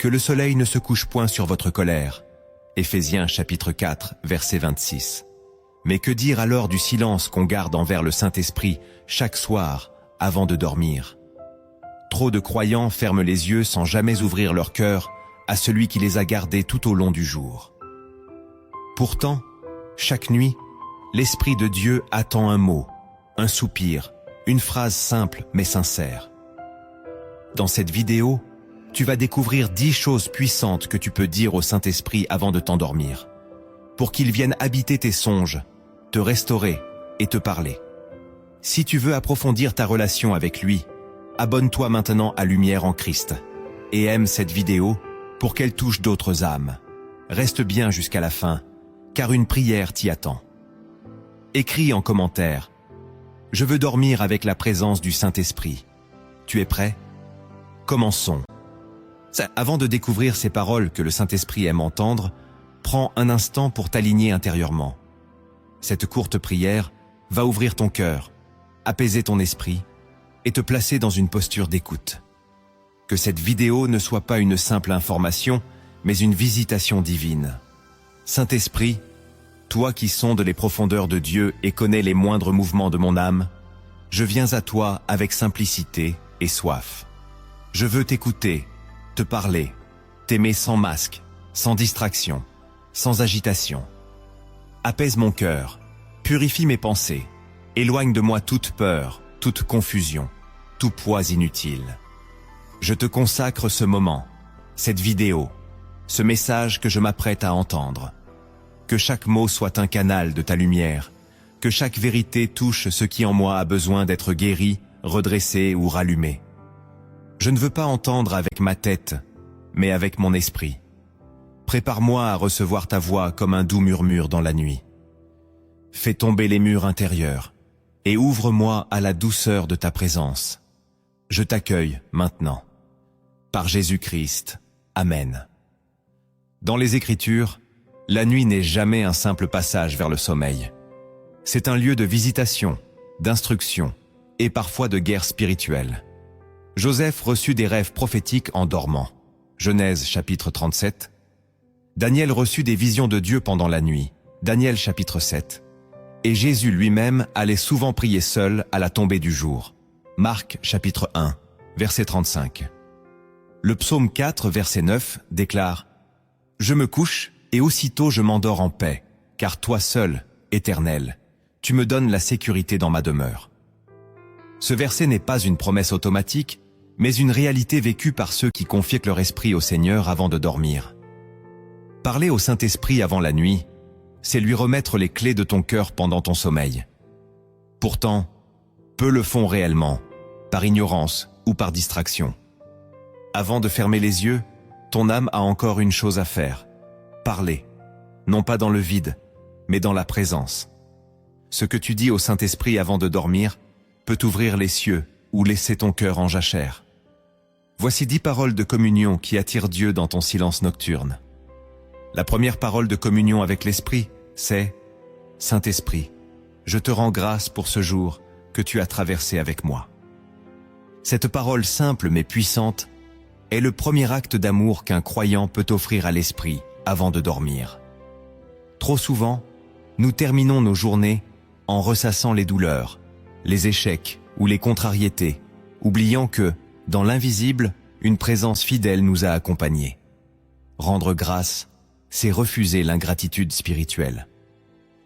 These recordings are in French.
que le soleil ne se couche point sur votre colère. Éphésiens chapitre 4, verset 26. Mais que dire alors du silence qu'on garde envers le Saint-Esprit chaque soir avant de dormir? Trop de croyants ferment les yeux sans jamais ouvrir leur cœur à celui qui les a gardés tout au long du jour. Pourtant, chaque nuit, l'Esprit de Dieu attend un mot, un soupir, une phrase simple mais sincère. Dans cette vidéo, tu vas découvrir 10 choses puissantes que tu peux dire au Saint-Esprit avant de t'endormir, pour qu'il vienne habiter tes songes, te restaurer et te parler. Si tu veux approfondir ta relation avec lui, abonne-toi maintenant à Lumière en Christ et aime cette vidéo pour qu'elle touche d'autres âmes. Reste bien jusqu'à la fin, car une prière t'y attend. Écris en commentaire « Je veux dormir avec la présence du Saint-Esprit ». Tu es prêt? Commençons. Avant de découvrir ces paroles que le Saint-Esprit aime entendre, prends un instant pour t'aligner intérieurement. Cette courte prière va ouvrir ton cœur, apaiser ton esprit et te placer dans une posture d'écoute. Que cette vidéo ne soit pas une simple information, mais une visitation divine. Saint-Esprit, toi qui sondes les profondeurs de Dieu et connais les moindres mouvements de mon âme, je viens à toi avec simplicité et soif. Je veux t'écouter, te parler, t'aimer sans masque, sans distraction, sans agitation. Apaise mon cœur, purifie mes pensées, éloigne de moi toute peur, toute confusion, tout poids inutile. Je te consacre ce moment, cette vidéo, ce message que je m'apprête à entendre. Que chaque mot soit un canal de ta lumière, que chaque vérité touche ce qui en moi a besoin d'être guéri, redressé ou rallumé. Je ne veux pas entendre avec ma tête, mais avec mon esprit. Prépare-moi à recevoir ta voix comme un doux murmure dans la nuit. Fais tomber les murs intérieurs et ouvre-moi à la douceur de ta présence. Je t'accueille maintenant. Par Jésus-Christ. Amen. Dans les Écritures, la nuit n'est jamais un simple passage vers le sommeil. C'est un lieu de visitation, d'instruction et parfois de guerre spirituelle. Joseph reçut des rêves prophétiques en dormant. Genèse chapitre 37. Daniel reçut des visions de Dieu pendant la nuit. Daniel chapitre 7. Et Jésus lui-même allait souvent prier seul à la tombée du jour. Marc chapitre 1, verset 35. Le psaume 4, verset 9 déclare « Je me couche et aussitôt je m'endors en paix, car toi seul, Éternel, tu me donnes la sécurité dans ma demeure. » Ce verset n'est pas une promesse automatique, mais une réalité vécue par ceux qui confient leur esprit au Seigneur avant de dormir. Parler au Saint-Esprit avant la nuit, c'est lui remettre les clés de ton cœur pendant ton sommeil. Pourtant, peu le font réellement, par ignorance ou par distraction. Avant de fermer les yeux, ton âme a encore une chose à faire. Parler, non pas dans le vide, mais dans la présence. Ce que tu dis au Saint-Esprit avant de dormir peut ouvrir les cieux ou laisser ton cœur en jachère. Voici 10 paroles de communion qui attirent Dieu dans ton silence nocturne. La première parole de communion avec l'Esprit, c'est « Saint-Esprit, je te rends grâce pour ce jour que tu as traversé avec moi. » Cette parole simple mais puissante est le premier acte d'amour qu'un croyant peut offrir à l'Esprit avant de dormir. Trop souvent, nous terminons nos journées en ressassant les douleurs, les échecs ou les contrariétés, oubliant que, dans l'invisible, une présence fidèle nous a accompagnés. Rendre grâce, c'est refuser l'ingratitude spirituelle.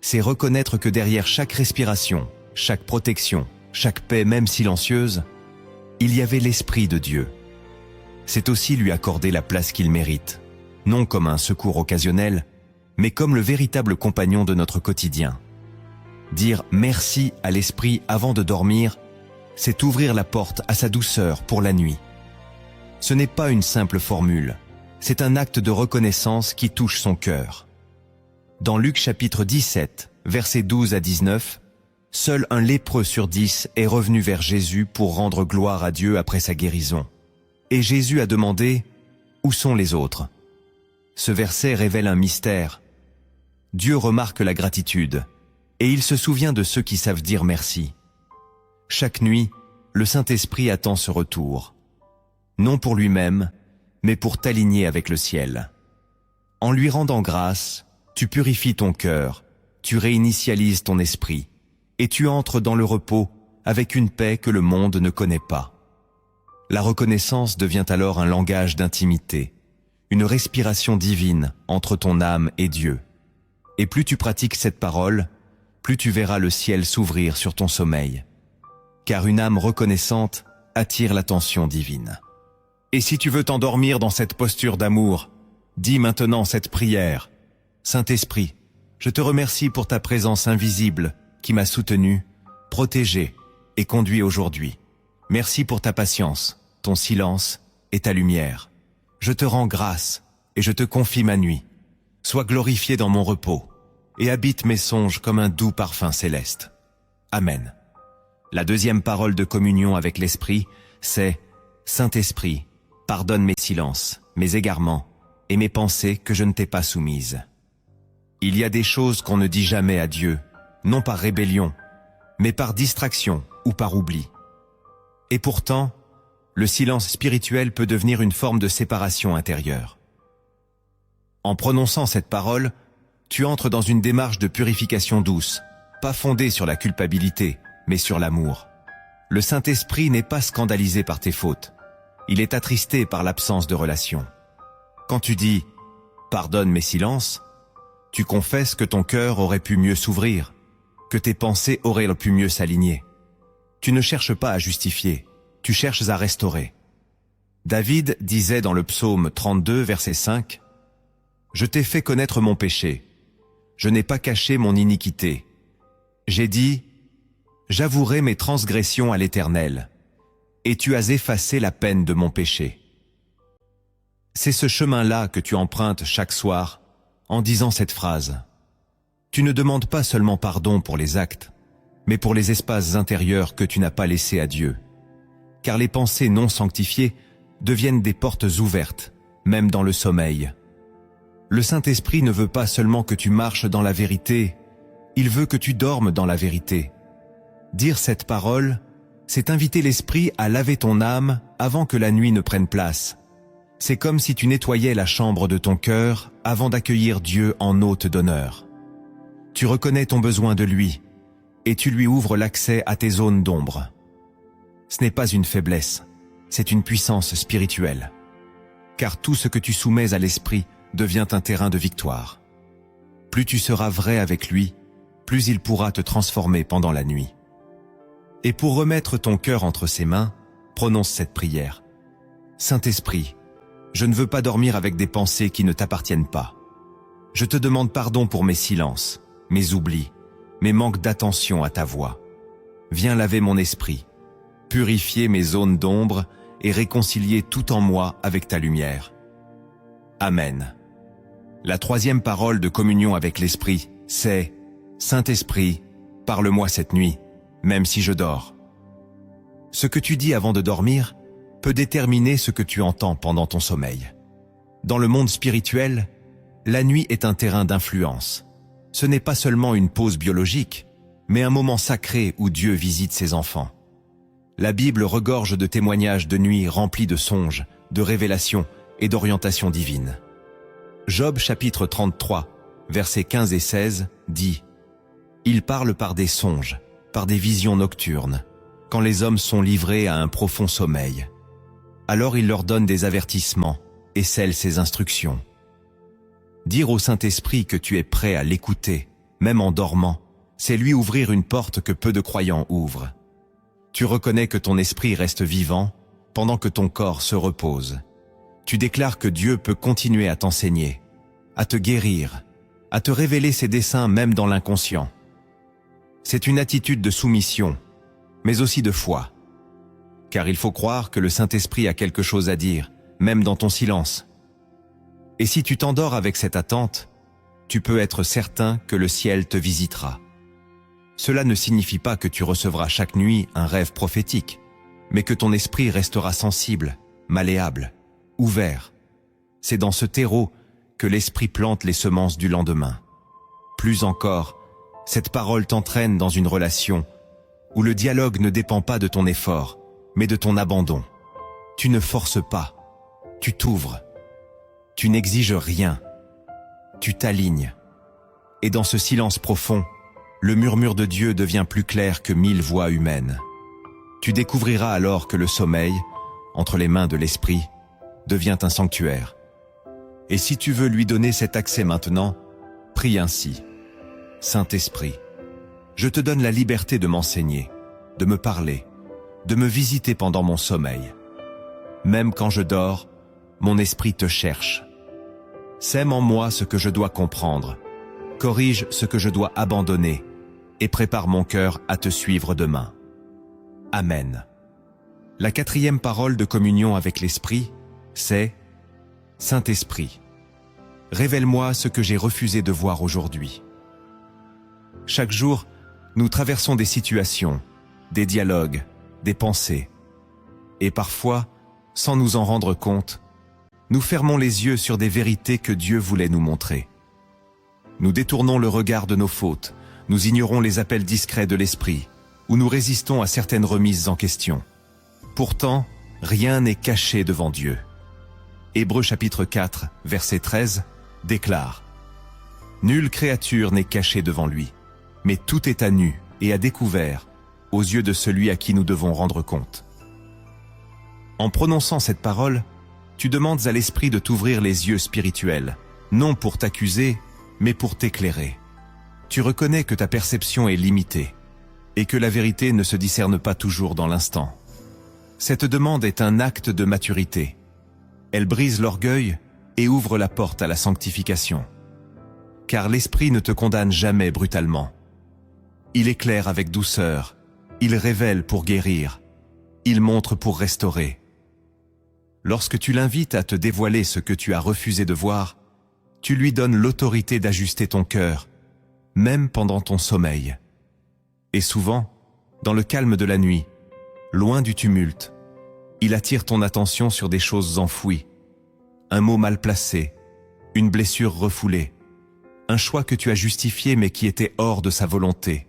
C'est reconnaître que derrière chaque respiration, chaque protection, chaque paix même silencieuse, il y avait l'Esprit de Dieu. C'est aussi lui accorder la place qu'il mérite, non comme un secours occasionnel, mais comme le véritable compagnon de notre quotidien. Dire merci à l'Esprit avant de dormir, c'est ouvrir la porte à sa douceur pour la nuit. Ce n'est pas une simple formule, c'est un acte de reconnaissance qui touche son cœur. Dans Luc chapitre 17, versets 12 à 19, seul un lépreux sur 10 est revenu vers Jésus pour rendre gloire à Dieu après sa guérison. Et Jésus a demandé « Où sont les autres ?» Ce verset révèle un mystère. Dieu remarque la gratitude, et il se souvient de ceux qui savent dire merci. Chaque nuit, le Saint-Esprit attend ce retour. Non pour lui-même, mais pour t'aligner avec le ciel. En lui rendant grâce, tu purifies ton cœur, tu réinitialises ton esprit, et tu entres dans le repos avec une paix que le monde ne connaît pas. La reconnaissance devient alors un langage d'intimité, une respiration divine entre ton âme et Dieu. Et plus tu pratiques cette parole, plus tu verras le ciel s'ouvrir sur ton sommeil. Car une âme reconnaissante attire l'attention divine. Et si tu veux t'endormir dans cette posture d'amour, dis maintenant cette prière. Saint-Esprit, je te remercie pour ta présence invisible qui m'a soutenu, protégé et conduit aujourd'hui. Merci pour ta patience, ton silence et ta lumière. Je te rends grâce et je te confie ma nuit. Sois glorifié dans mon repos et habite mes songes comme un doux parfum céleste. Amen. La deuxième parole de communion avec l'Esprit, c'est « Saint-Esprit, pardonne mes silences, mes égarements et mes pensées que je ne t'ai pas soumises. » Il y a des choses qu'on ne dit jamais à Dieu, non par rébellion, mais par distraction ou par oubli. Et pourtant, le silence spirituel peut devenir une forme de séparation intérieure. En prononçant cette parole, tu entres dans une démarche de purification douce, pas fondée sur la culpabilité, mais sur l'amour. Le Saint-Esprit n'est pas scandalisé par tes fautes. Il est attristé par l'absence de relation. Quand tu dis « pardonne mes silences », tu confesses que ton cœur aurait pu mieux s'ouvrir, que tes pensées auraient pu mieux s'aligner. Tu ne cherches pas à justifier, tu cherches à restaurer. David disait dans le psaume 32, verset 5, « Je t'ai fait connaître mon péché, je n'ai pas caché mon iniquité. J'ai dit, j'avouerai mes transgressions à l'Éternel, et tu as effacé la peine de mon péché. » C'est ce chemin-là que tu empruntes chaque soir en disant cette phrase. Tu ne demandes pas seulement pardon pour les actes, mais pour les espaces intérieurs que tu n'as pas laissés à Dieu. Car les pensées non sanctifiées deviennent des portes ouvertes, même dans le sommeil. Le Saint-Esprit ne veut pas seulement que tu marches dans la vérité, il veut que tu dormes dans la vérité. Dire cette parole, c'est inviter l'Esprit à laver ton âme avant que la nuit ne prenne place. C'est comme si tu nettoyais la chambre de ton cœur avant d'accueillir Dieu en hôte d'honneur. Tu reconnais ton besoin de lui, et tu lui ouvres l'accès à tes zones d'ombre. Ce n'est pas une faiblesse, c'est une puissance spirituelle. Car tout ce que tu soumets à l'Esprit devient un terrain de victoire. Plus tu seras vrai avec lui, plus il pourra te transformer pendant la nuit. Et pour remettre ton cœur entre ses mains, prononce cette prière. Saint-Esprit, je ne veux pas dormir avec des pensées qui ne t'appartiennent pas. Je te demande pardon pour mes silences, mes oublis, mes manques d'attention à ta voix. Viens laver mon esprit, purifier mes zones d'ombre et réconcilier tout en moi avec ta lumière. Amen. La troisième parole de communion avec l'Esprit, c'est « Saint-Esprit, parle-moi cette nuit, même si je dors. » Ce que tu dis avant de dormir peut déterminer ce que tu entends pendant ton sommeil. Dans le monde spirituel, la nuit est un terrain d'influence. Ce n'est pas seulement une pause biologique, mais un moment sacré où Dieu visite ses enfants. La Bible regorge de témoignages de nuits remplis de songes, de révélations et d'orientations divines. Job chapitre 33, versets 15 et 16, dit « Il parle par des songes, par des visions nocturnes, quand les hommes sont livrés à un profond sommeil. Alors il leur donne des avertissements et scelle ses instructions. » Dire au Saint-Esprit que tu es prêt à l'écouter, même en dormant, c'est lui ouvrir une porte que peu de croyants ouvrent. Tu reconnais que ton esprit reste vivant pendant que ton corps se repose. Tu déclares que Dieu peut continuer à t'enseigner, à te guérir, à te révéler ses desseins même dans l'inconscient. C'est une attitude de soumission, mais aussi de foi. Car il faut croire que le Saint-Esprit a quelque chose à dire, même dans ton silence. Et si tu t'endors avec cette attente, tu peux être certain que le ciel te visitera. Cela ne signifie pas que tu recevras chaque nuit un rêve prophétique, mais que ton esprit restera sensible, malléable, ouvert. C'est dans ce terreau que l'esprit plante les semences du lendemain. Plus encore, cette parole t'entraîne dans une relation où le dialogue ne dépend pas de ton effort, mais de ton abandon. Tu ne forces pas, Tu t'ouvres. Tu n'exiges rien. Tu t'alignes. Et dans ce silence profond, le murmure de Dieu devient plus clair que 1000 voix humaines. Tu découvriras alors que le sommeil, entre les mains de l'Esprit, devient un sanctuaire. Et si tu veux lui donner cet accès maintenant, prie ainsi. Saint-Esprit, je te donne la liberté de m'enseigner, de me parler, de me visiter pendant mon sommeil. Même quand je dors, mon esprit te cherche. Sème en moi ce que je dois comprendre, corrige ce que je dois abandonner et prépare mon cœur à te suivre demain. Amen. La 4e parole de communion avec l'Esprit, c'est « Saint-Esprit, révèle-moi ce que j'ai refusé de voir aujourd'hui. » Chaque jour, nous traversons des situations, des dialogues, des pensées. Et parfois, sans nous en rendre compte, nous fermons les yeux sur des vérités que Dieu voulait nous montrer. Nous détournons le regard de nos fautes, nous ignorons les appels discrets de l'Esprit, ou nous résistons à certaines remises en question. Pourtant, rien n'est caché devant Dieu. Hébreux chapitre 4, verset 13, déclare « Nulle créature n'est cachée devant lui, mais tout est à nu et à découvert aux yeux de celui à qui nous devons rendre compte. » En prononçant cette parole, tu demandes à l'Esprit de t'ouvrir les yeux spirituels, non pour t'accuser, mais pour t'éclairer. Tu reconnais que ta perception est limitée et que la vérité ne se discerne pas toujours dans l'instant. Cette demande est un acte de maturité. Elle brise l'orgueil et ouvre la porte à la sanctification. Car l'Esprit ne te condamne jamais brutalement. Il éclaire avec douceur, il révèle pour guérir, il montre pour restaurer. Lorsque tu l'invites à te dévoiler ce que tu as refusé de voir, tu lui donnes l'autorité d'ajuster ton cœur, même pendant ton sommeil. Et souvent, dans le calme de la nuit, loin du tumulte, il attire ton attention sur des choses enfouies, un mot mal placé, une blessure refoulée, un choix que tu as justifié mais qui était hors de sa volonté.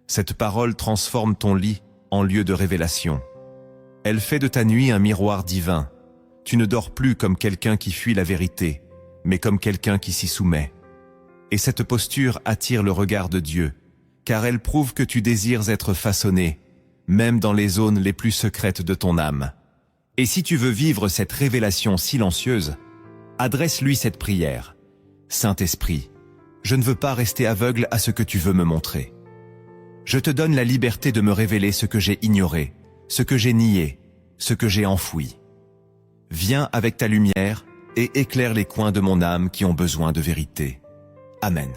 Cette parole transforme ton lit en lieu de révélation. Elle fait de ta nuit un miroir divin. Tu ne dors plus comme quelqu'un qui fuit la vérité, mais comme quelqu'un qui s'y soumet. Et cette posture attire le regard de Dieu, car elle prouve que tu désires être façonné, même dans les zones les plus secrètes de ton âme. Et si tu veux vivre cette révélation silencieuse, adresse-lui cette prière. Saint-Esprit, je ne veux pas rester aveugle à ce que tu veux me montrer. Je te donne la liberté de me révéler ce que j'ai ignoré, ce que j'ai nié, ce que j'ai enfoui. Viens avec ta lumière et éclaire les coins de mon âme qui ont besoin de vérité. Amen.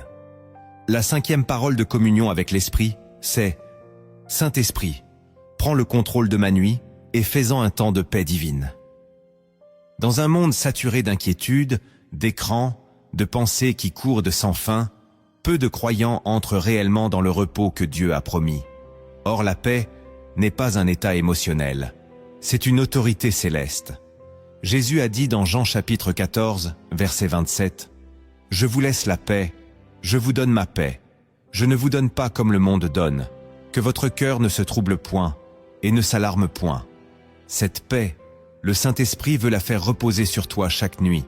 La 5e parole de communion avec l'Esprit, c'est « Saint-Esprit, prends le contrôle de ma nuit et fais-en un temps de paix divine. » Dans un monde saturé d'inquiétudes, d'écrans, de pensées qui courent de sans fin, peu de croyants entrent réellement dans le repos que Dieu a promis. Or la paix n'est pas un état émotionnel, c'est une autorité céleste. Jésus a dit dans Jean chapitre 14, verset 27, « Je vous laisse la paix, je vous donne ma paix. Je ne vous donne pas comme le monde donne, que votre cœur ne se trouble point et ne s'alarme point. Cette paix, le Saint-Esprit veut la faire reposer sur toi chaque nuit,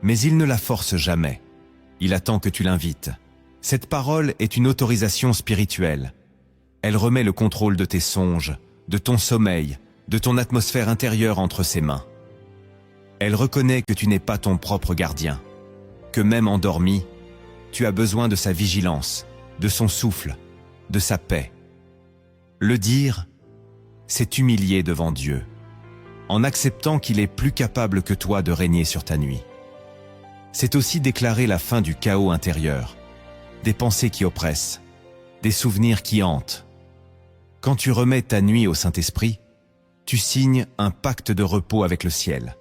mais il ne la force jamais. Il attend que tu l'invites. Cette parole est une autorisation spirituelle. Elle remet le contrôle de tes songes, de ton sommeil, de ton atmosphère intérieure entre ses mains. Elle reconnaît que tu n'es pas ton propre gardien, que même endormi, tu as besoin de sa vigilance, de son souffle, de sa paix. Le dire, c'est t'humilier devant Dieu, en acceptant qu'il est plus capable que toi de régner sur ta nuit. C'est aussi déclarer la fin du chaos intérieur, des pensées qui oppressent, des souvenirs qui hantent. Quand tu remets ta nuit au Saint-Esprit, tu signes un pacte de repos avec le ciel.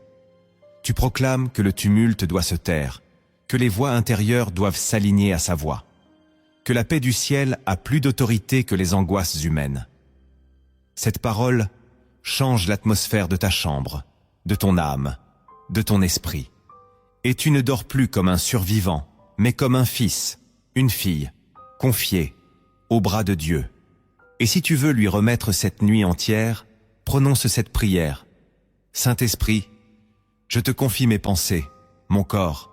Tu proclames que le tumulte doit se taire, que les voix intérieures doivent s'aligner à sa voix, que la paix du ciel a plus d'autorité que les angoisses humaines. Cette parole change l'atmosphère de ta chambre, de ton âme, de ton esprit. Et tu ne dors plus comme un survivant, mais comme un fils, une fille, confié, au bras de Dieu. Et si tu veux lui remettre cette nuit entière, prononce cette prière. Saint-Esprit, Je te confie mes pensées, mon corps,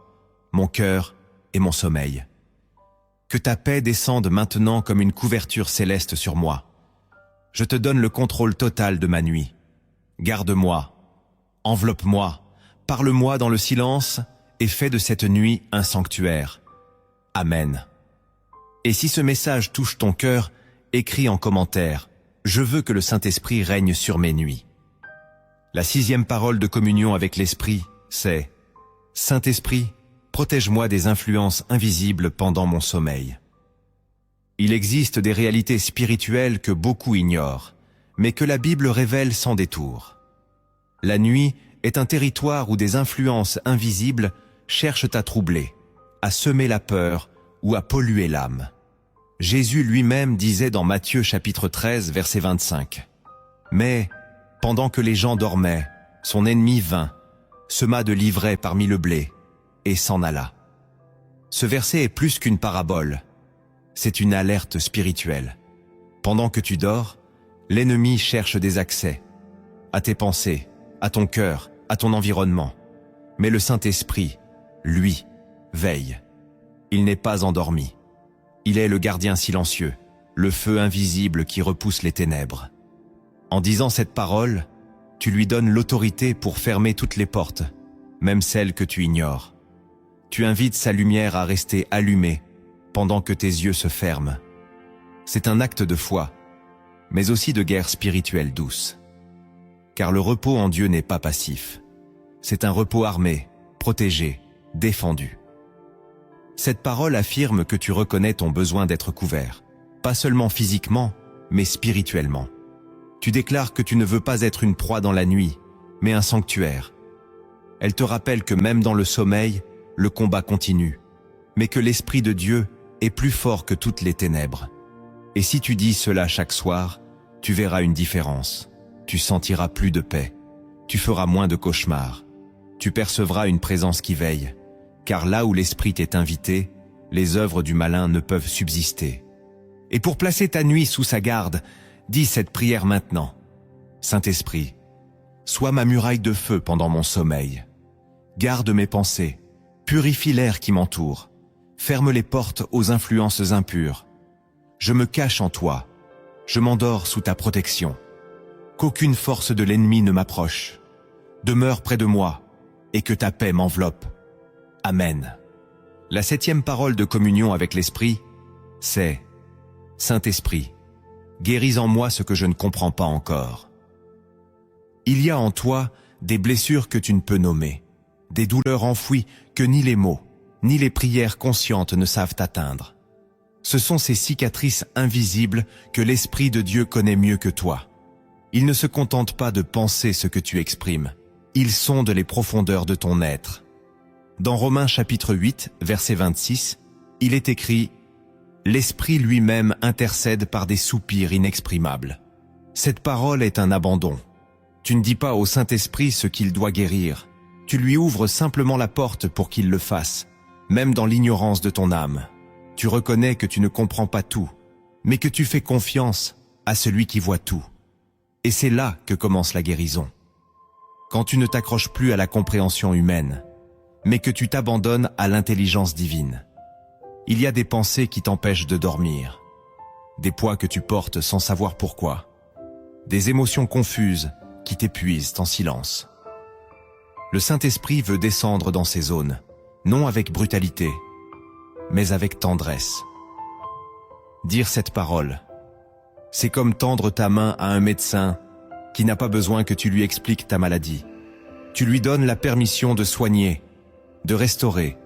mon cœur et mon sommeil. Que ta paix descende maintenant comme une couverture céleste sur moi. Je te donne le contrôle total de ma nuit. Garde-moi, enveloppe-moi, parle-moi dans le silence et fais de cette nuit un sanctuaire. Amen. Et si ce message touche ton cœur, écris en commentaire « Je veux que le Saint-Esprit règne sur mes nuits ». La 6e parole de communion avec l'Esprit, c'est « Saint-Esprit, protège-moi des influences invisibles pendant mon sommeil ». Il existe des réalités spirituelles que beaucoup ignorent, mais que la Bible révèle sans détour. La nuit est un territoire où des influences invisibles cherchent à troubler, à semer la peur ou à polluer l'âme. Jésus lui-même disait dans Matthieu chapitre 13, verset 25 « Mais, pendant que les gens dormaient, son ennemi vint, sema de l'ivraie parmi le blé, et s'en alla. » Ce verset est plus qu'une parabole, c'est une alerte spirituelle. Pendant que tu dors, l'ennemi cherche des accès à tes pensées, à ton cœur, à ton environnement. Mais le Saint-Esprit, lui, veille. Il n'est pas endormi. Il est le gardien silencieux, le feu invisible qui repousse les ténèbres. En disant cette parole, tu lui donnes l'autorité pour fermer toutes les portes, même celles que tu ignores. Tu invites sa lumière à rester allumée pendant que tes yeux se ferment. C'est un acte de foi, mais aussi de guerre spirituelle douce. Car le repos en Dieu n'est pas passif. C'est un repos armé, protégé, défendu. Cette parole affirme que tu reconnais ton besoin d'être couvert, pas seulement physiquement, mais spirituellement. Tu déclares que tu ne veux pas être une proie dans la nuit, mais un sanctuaire. Elle te rappelle que même dans le sommeil, le combat continue, mais que l'Esprit de Dieu est plus fort que toutes les ténèbres. Et si tu dis cela chaque soir, tu verras une différence. Tu sentiras plus de paix. Tu feras moins de cauchemars. Tu percevras une présence qui veille. Car là où l'Esprit t'est invité, les œuvres du malin ne peuvent subsister. Et pour placer ta nuit sous sa garde, dis cette prière maintenant. Saint-Esprit, sois ma muraille de feu pendant mon sommeil. Garde mes pensées, purifie l'air qui m'entoure, ferme les portes aux influences impures. Je me cache en toi, je m'endors sous ta protection. Qu'aucune force de l'ennemi ne m'approche. Demeure près de moi, et que ta paix m'enveloppe. Amen. La 7e parole de communion avec l'Esprit, c'est « Saint-Esprit, guéris en moi ce que je ne comprends pas encore. » Il y a en toi des blessures que tu ne peux nommer, des douleurs enfouies que ni les mots, ni les prières conscientes ne savent atteindre. Ce sont ces cicatrices invisibles que l'Esprit de Dieu connaît mieux que toi. Il ne se contente pas de penser ce que tu exprimes, il sonde les profondeurs de ton être. Dans Romains chapitre 8, verset 26, il est écrit « L'Esprit lui-même intercède par des soupirs inexprimables. » Cette parole est un abandon. Tu ne dis pas au Saint-Esprit ce qu'il doit guérir. Tu lui ouvres simplement la porte pour qu'il le fasse, même dans l'ignorance de ton âme. Tu reconnais que tu ne comprends pas tout, mais que tu fais confiance à celui qui voit tout. Et c'est là que commence la guérison. Quand tu ne t'accroches plus à la compréhension humaine, mais que tu t'abandonnes à l'intelligence divine. Il y a des pensées qui t'empêchent de dormir, des poids que tu portes sans savoir pourquoi, des émotions confuses qui t'épuisent en silence. Le Saint-Esprit veut descendre dans ces zones, non avec brutalité, mais avec tendresse. Dire cette parole, c'est comme tendre ta main à un médecin qui n'a pas besoin que tu lui expliques ta maladie. Tu lui donnes la permission de soigner, de restaurer,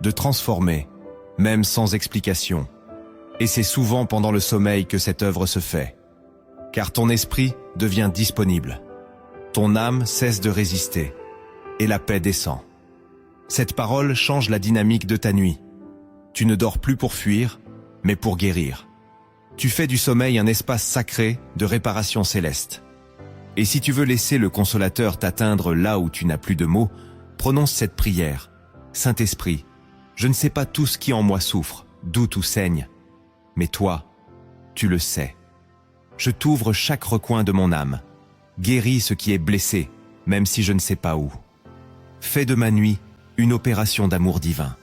de transformer, même sans explication. Et c'est souvent pendant le sommeil que cette œuvre se fait, car ton esprit devient disponible. Ton âme cesse de résister, et la paix descend. Cette parole change la dynamique de ta nuit. Tu ne dors plus pour fuir, mais pour guérir. Tu fais du sommeil un espace sacré de réparation céleste. Et si tu veux laisser le Consolateur t'atteindre là où tu n'as plus de mots, prononce cette prière. Saint-Esprit, je ne sais pas tout ce qui en moi souffre, doute ou saigne, mais toi, tu le sais. Je t'ouvre chaque recoin de mon âme. Guéris ce qui est blessé, même si je ne sais pas où. Fais de ma nuit une opération d'amour divin.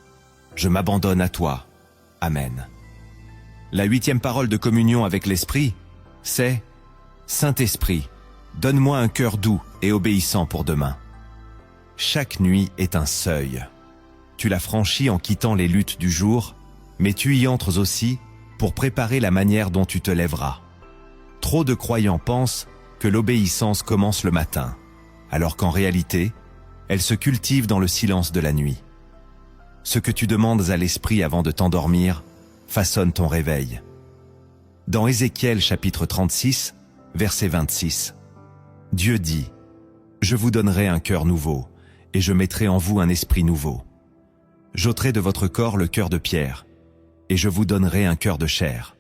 Je m'abandonne à toi. Amen. La 8e parole de communion avec l'Esprit, c'est « Saint-Esprit, donne-moi un cœur doux et obéissant pour demain. » Chaque nuit est un seuil. Tu la franchis en quittant les luttes du jour, mais tu y entres aussi pour préparer la manière dont tu te lèveras. Trop de croyants pensent que l'obéissance commence le matin, alors qu'en réalité, elle se cultive dans le silence de la nuit. Ce que tu demandes à l'Esprit avant de t'endormir façonne ton réveil. Dans Ézéchiel chapitre 36, verset 26, Dieu dit « Je vous donnerai un cœur nouveau, et je mettrai en vous un esprit nouveau. J'ôterai de votre corps le cœur de pierre, et je vous donnerai un cœur de chair. »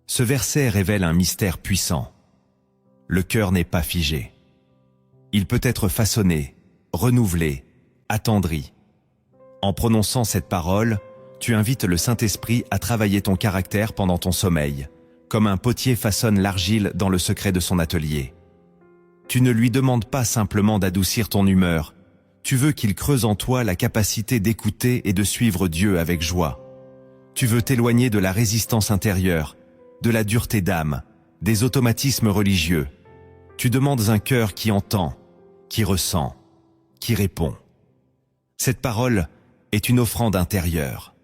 Ce verset révèle un mystère puissant. Le cœur n'est pas figé. Il peut être façonné, renouvelé, attendri. En prononçant cette parole, tu invites le Saint-Esprit à travailler ton caractère pendant ton sommeil, comme un potier façonne l'argile dans le secret de son atelier. Tu ne lui demandes pas simplement d'adoucir ton humeur, tu veux qu'il creuse en toi la capacité d'écouter et de suivre Dieu avec joie. Tu veux t'éloigner de la résistance intérieure, de la dureté d'âme, des automatismes religieux. Tu demandes un cœur qui entend, qui ressent, qui répond. Cette parole est une offrande intérieure.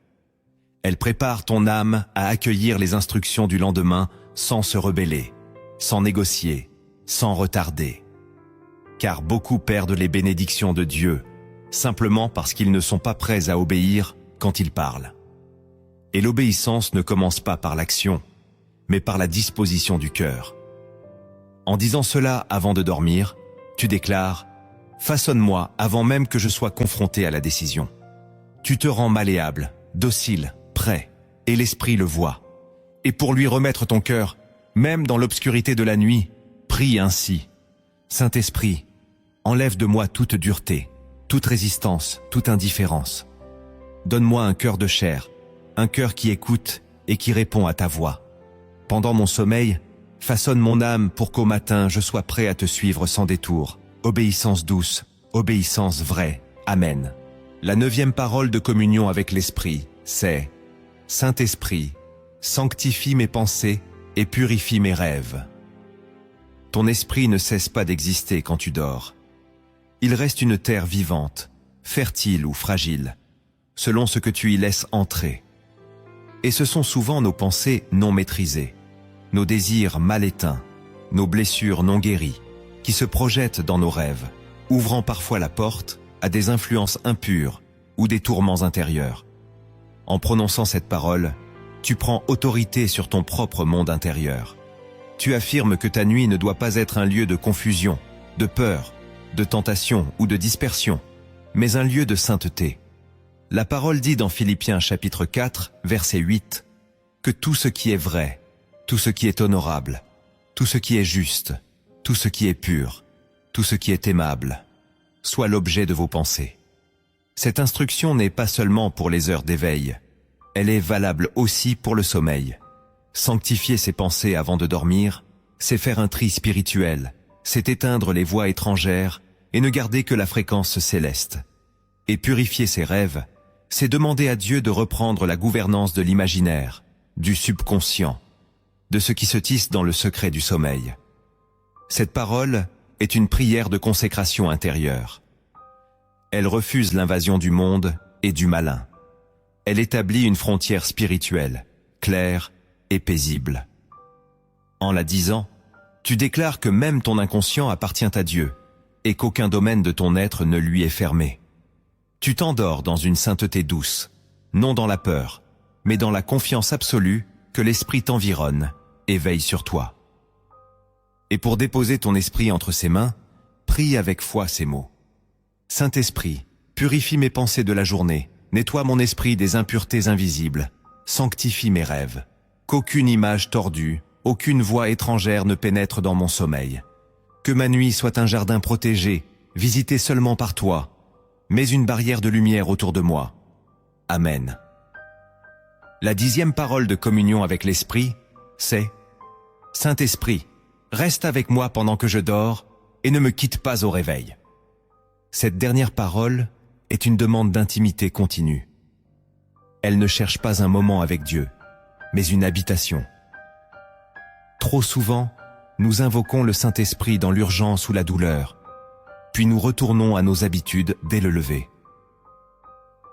Elle prépare ton âme à accueillir les instructions du lendemain sans se rebeller, sans négocier, sans retarder. Car beaucoup perdent les bénédictions de Dieu, simplement parce qu'ils ne sont pas prêts à obéir quand il parle. Et l'obéissance ne commence pas par l'action, mais par la disposition du cœur. En disant cela avant de dormir, tu déclares « Façonne-moi avant même que je sois confronté à la décision. » Tu te rends malléable, docile, prêt, et l'Esprit le voit. Et pour lui remettre ton cœur, même dans l'obscurité de la nuit, prie ainsi. Saint-Esprit, enlève de moi toute dureté, toute résistance, toute indifférence. Donne-moi un cœur de chair, un cœur qui écoute et qui répond à ta voix. Pendant mon sommeil, façonne mon âme pour qu'au matin je sois prêt à te suivre sans détour. Obéissance douce, obéissance vraie. Amen. La 9e parole de communion avec l'Esprit, c'est « Saint-Esprit, sanctifie mes pensées et purifie mes rêves. » Ton esprit ne cesse pas d'exister quand tu dors. Il reste une terre vivante, fertile ou fragile, selon ce que tu y laisses entrer. Et ce sont souvent nos pensées non maîtrisées, nos désirs mal éteints, nos blessures non guéries, qui se projettent dans nos rêves, ouvrant parfois la porte à des influences impures ou des tourments intérieurs. En prononçant cette parole, tu prends autorité sur ton propre monde intérieur. Tu affirmes que ta nuit ne doit pas être un lieu de confusion, de peur, de tentation ou de dispersion, mais un lieu de sainteté. La parole dit dans Philippiens chapitre 4, verset 8, que tout ce qui est vrai, tout ce qui est honorable, tout ce qui est juste, tout ce qui est pur, tout ce qui est aimable, soit l'objet de vos pensées. Cette instruction n'est pas seulement pour les heures d'éveil, elle est valable aussi pour le sommeil. Sanctifier ses pensées avant de dormir, c'est faire un tri spirituel, c'est éteindre les voix étrangères et ne garder que la fréquence céleste. Et purifier ses rêves, c'est demander à Dieu de reprendre la gouvernance de l'imaginaire, du subconscient, de ce qui se tisse dans le secret du sommeil. Cette parole est une prière de consécration intérieure. Elle refuse l'invasion du monde et du malin. Elle établit une frontière spirituelle, claire et paisible. En la disant, tu déclares que même ton inconscient appartient à Dieu et qu'aucun domaine de ton être ne lui est fermé. Tu t'endors dans une sainteté douce, non dans la peur, mais dans la confiance absolue que l'Esprit t'environne et veille sur toi. Et pour déposer ton esprit entre ses mains, prie avec foi ces mots. Saint-Esprit, purifie mes pensées de la journée, nettoie mon esprit des impuretés invisibles, sanctifie mes rêves. Qu'aucune image tordue, aucune voix étrangère ne pénètre dans mon sommeil. Que ma nuit soit un jardin protégé, visité seulement par toi, mais une barrière de lumière autour de moi. Amen. La 10e parole de communion avec l'Esprit, c'est « Saint-Esprit, reste avec moi pendant que je dors et ne me quitte pas au réveil. » Cette dernière parole est une demande d'intimité continue. Elle ne cherche pas un moment avec Dieu, mais une habitation. Trop souvent, nous invoquons le Saint-Esprit dans l'urgence ou la douleur, puis nous retournons à nos habitudes dès le lever.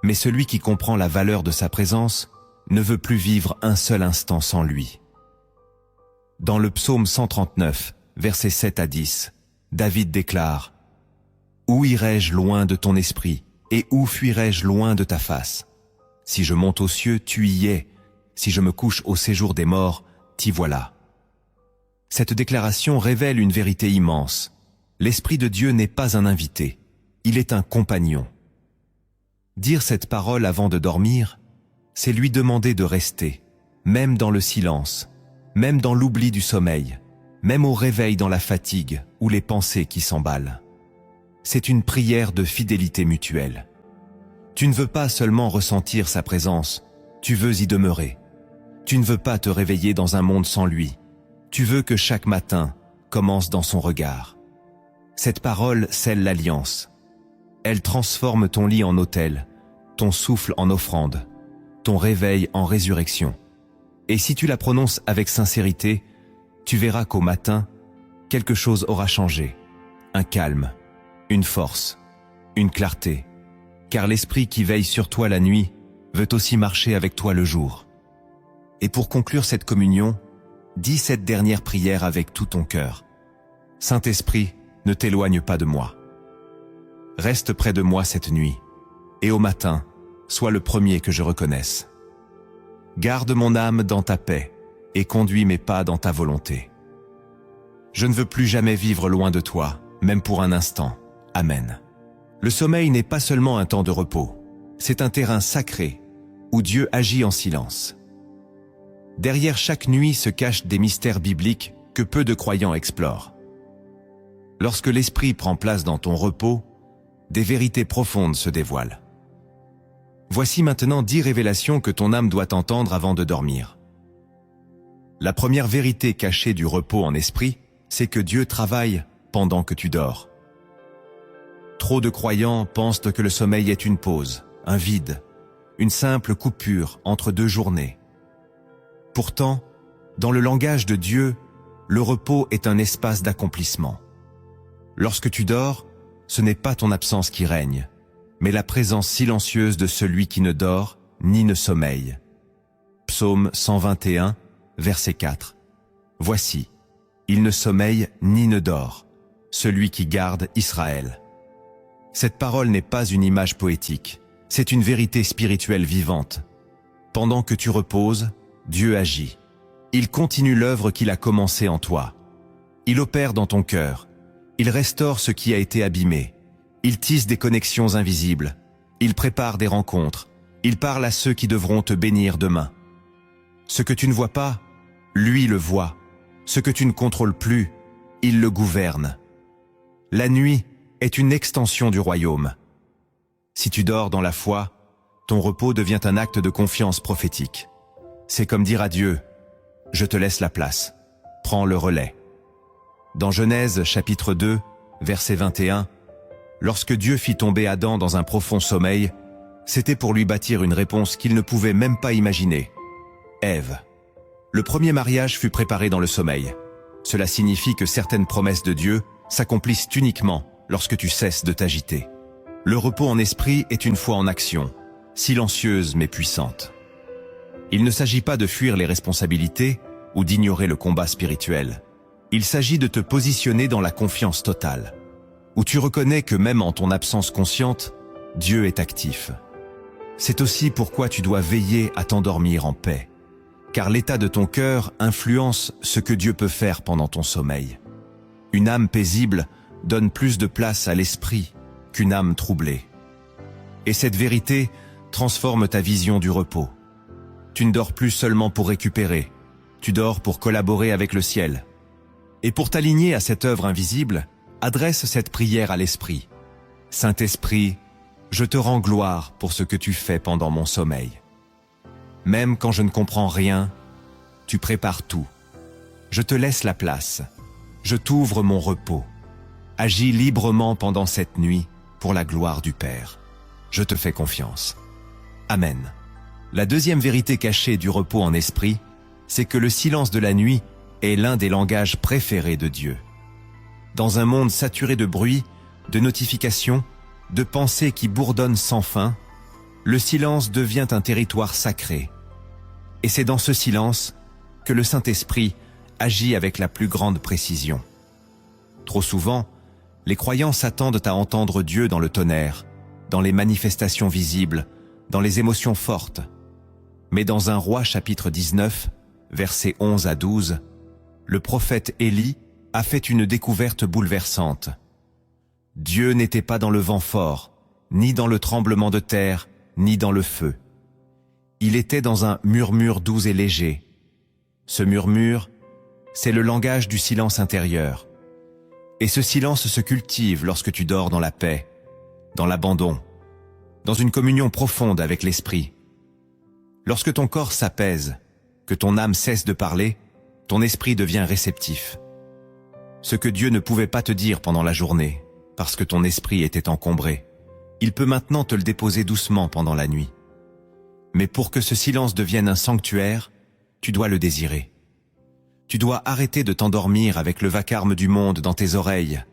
Mais celui qui comprend la valeur de sa présence ne veut plus vivre un seul instant sans lui. Dans le psaume 139, versets 7 à 10, David déclare « Où irai-je loin de ton esprit, et où fuirai-je loin de ta face? Si je monte aux cieux, tu y es. Si je me couche au séjour des morts, t'y voilà. » Cette déclaration révèle une vérité immense. L'Esprit de Dieu n'est pas un invité, il est un compagnon. Dire cette parole avant de dormir, c'est lui demander de rester, même dans le silence, même dans l'oubli du sommeil, même au réveil dans la fatigue ou les pensées qui s'emballent. C'est une prière de fidélité mutuelle. Tu ne veux pas seulement ressentir sa présence, tu veux y demeurer. Tu ne veux pas te réveiller dans un monde sans lui. Tu veux que chaque matin commence dans son regard. Cette parole scelle l'alliance. Elle transforme ton lit en autel, ton souffle en offrande, ton réveil en résurrection. Et si tu la prononces avec sincérité, tu verras qu'au matin, quelque chose aura changé. Un calme, une force, une clarté. Car l'Esprit qui veille sur toi la nuit veut aussi marcher avec toi le jour. Et pour conclure cette communion, dis cette dernière prière avec tout ton cœur. Saint-Esprit, ne t'éloigne pas de moi. Reste près de moi cette nuit, et au matin, sois le premier que je reconnaisse. Garde mon âme dans ta paix, et conduis mes pas dans ta volonté. Je ne veux plus jamais vivre loin de toi, même pour un instant. Amen. Le sommeil n'est pas seulement un temps de repos, c'est un terrain sacré, où Dieu agit en silence. Derrière chaque nuit se cachent des mystères bibliques que peu de croyants explorent. Lorsque l'Esprit prend place dans ton repos, des vérités profondes se dévoilent. Voici maintenant 10 révélations que ton âme doit entendre avant de dormir. La première vérité cachée du repos en esprit, c'est que Dieu travaille pendant que tu dors. Trop de croyants pensent que le sommeil est une pause, un vide, une simple coupure entre deux journées. Pourtant, dans le langage de Dieu, le repos est un espace d'accomplissement. Lorsque tu dors, ce n'est pas ton absence qui règne, mais la présence silencieuse de celui qui ne dort ni ne sommeille. Psaume 121, verset 4. Voici, il ne sommeille ni ne dort, celui qui garde Israël. Cette parole n'est pas une image poétique, c'est une vérité spirituelle vivante. Pendant que tu reposes, Dieu agit. Il continue l'œuvre qu'il a commencée en toi. Il opère dans ton cœur. Il restaure ce qui a été abîmé. Il tisse des connexions invisibles. Il prépare des rencontres. Il parle à ceux qui devront te bénir demain. Ce que tu ne vois pas, lui le voit. Ce que tu ne contrôles plus, il le gouverne. La nuit est une extension du royaume. Si tu dors dans la foi, ton repos devient un acte de confiance prophétique. C'est comme dire à Dieu, « Je te laisse la place, prends le relais ». Dans Genèse chapitre 2, verset 21, lorsque Dieu fit tomber Adam dans un profond sommeil, c'était pour lui bâtir une réponse qu'il ne pouvait même pas imaginer. Ève. Le premier mariage fut préparé dans le sommeil. Cela signifie que certaines promesses de Dieu s'accomplissent uniquement lorsque tu cesses de t'agiter. Le repos en esprit est une foi en action, silencieuse mais puissante. Il ne s'agit pas de fuir les responsabilités ou d'ignorer le combat spirituel. Il s'agit de te positionner dans la confiance totale, où tu reconnais que même en ton absence consciente, Dieu est actif. C'est aussi pourquoi tu dois veiller à t'endormir en paix, car l'état de ton cœur influence ce que Dieu peut faire pendant ton sommeil. Une âme paisible donne plus de place à l'esprit qu'une âme troublée. Et cette vérité transforme ta vision du repos. Tu ne dors plus seulement pour récupérer, tu dors pour collaborer avec le ciel. Et pour t'aligner à cette œuvre invisible, adresse cette prière à l'Esprit. Saint-Esprit, je te rends gloire pour ce que tu fais pendant mon sommeil. Même quand je ne comprends rien, tu prépares tout. Je te laisse la place. Je t'ouvre mon repos. Agis librement pendant cette nuit pour la gloire du Père. Je te fais confiance. Amen. La deuxième vérité cachée du repos en esprit, c'est que le silence de la nuit est l'un des langages préférés de Dieu. Dans un monde saturé de bruit, de notifications, de pensées qui bourdonnent sans fin, le silence devient un territoire sacré. Et c'est dans ce silence que le Saint-Esprit agit avec la plus grande précision. Trop souvent, les croyants s'attendent à entendre Dieu dans le tonnerre, dans les manifestations visibles, dans les émotions fortes. Mais dans 1 Roi chapitre 19, versets 11 à 12, le prophète Élie a fait une découverte bouleversante. Dieu n'était pas dans le vent fort, ni dans le tremblement de terre, ni dans le feu. Il était dans un murmure doux et léger. Ce murmure, c'est le langage du silence intérieur. Et ce silence se cultive lorsque tu dors dans la paix, dans l'abandon, dans une communion profonde avec l'esprit. Lorsque ton corps s'apaise, que ton âme cesse de parler, ton esprit devient réceptif. Ce que Dieu ne pouvait pas te dire pendant la journée, parce que ton esprit était encombré, il peut maintenant te le déposer doucement pendant la nuit. Mais pour que ce silence devienne un sanctuaire, tu dois le désirer. Tu dois arrêter de t'endormir avec le vacarme du monde dans tes oreilles,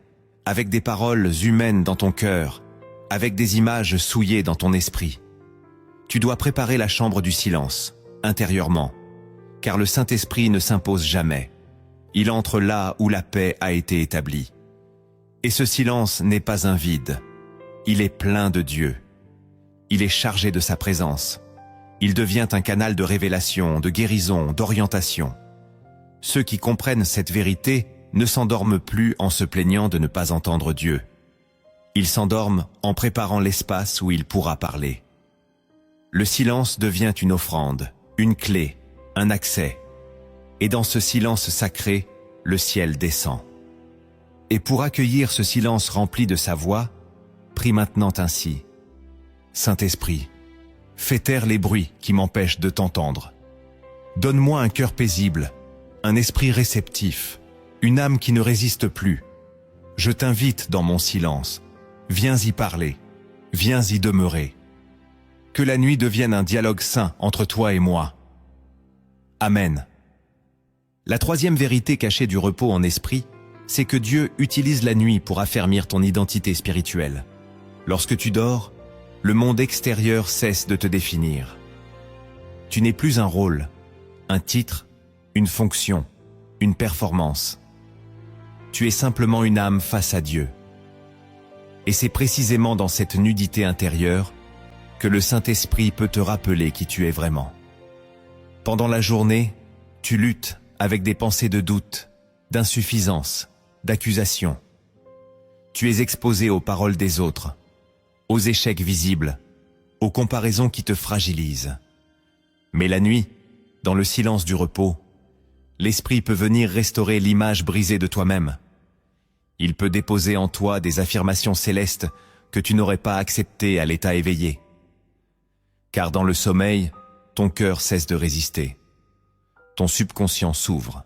avec des paroles humaines dans ton cœur, avec des images souillées dans ton esprit. Tu dois préparer la chambre du silence, intérieurement, car le Saint-Esprit ne s'impose jamais. Il entre là où la paix a été établie. Et ce silence n'est pas un vide. Il est plein de Dieu. Il est chargé de sa présence. Il devient un canal de révélation, de guérison, d'orientation. Ceux qui comprennent cette vérité ne s'endorment plus en se plaignant de ne pas entendre Dieu. Ils s'endorment en préparant l'espace où il pourra parler. Le silence devient une offrande, une clé, un accès. Et dans ce silence sacré, le ciel descend. Et pour accueillir ce silence rempli de sa voix, prie maintenant ainsi. Saint-Esprit, fais taire les bruits qui m'empêchent de t'entendre. Donne-moi un cœur paisible, un esprit réceptif, une âme qui ne résiste plus. Je t'invite dans mon silence. Viens y parler, viens y demeurer. Que la nuit devienne un dialogue sain entre toi et moi. Amen. La troisième vérité cachée du repos en esprit, c'est que Dieu utilise la nuit pour affermir ton identité spirituelle. Lorsque tu dors, le monde extérieur cesse de te définir. Tu n'es plus un rôle, un titre, une fonction, une performance. Tu es simplement une âme face à Dieu. Et c'est précisément dans cette nudité intérieure que le Saint-Esprit peut te rappeler qui tu es vraiment. Pendant la journée, tu luttes avec des pensées de doute, d'insuffisance, d'accusation. Tu es exposé aux paroles des autres, aux échecs visibles, aux comparaisons qui te fragilisent. Mais la nuit, dans le silence du repos, l'Esprit peut venir restaurer l'image brisée de toi-même. Il peut déposer en toi des affirmations célestes que tu n'aurais pas acceptées à l'état éveillé. Car dans le sommeil, ton cœur cesse de résister. Ton subconscient s'ouvre.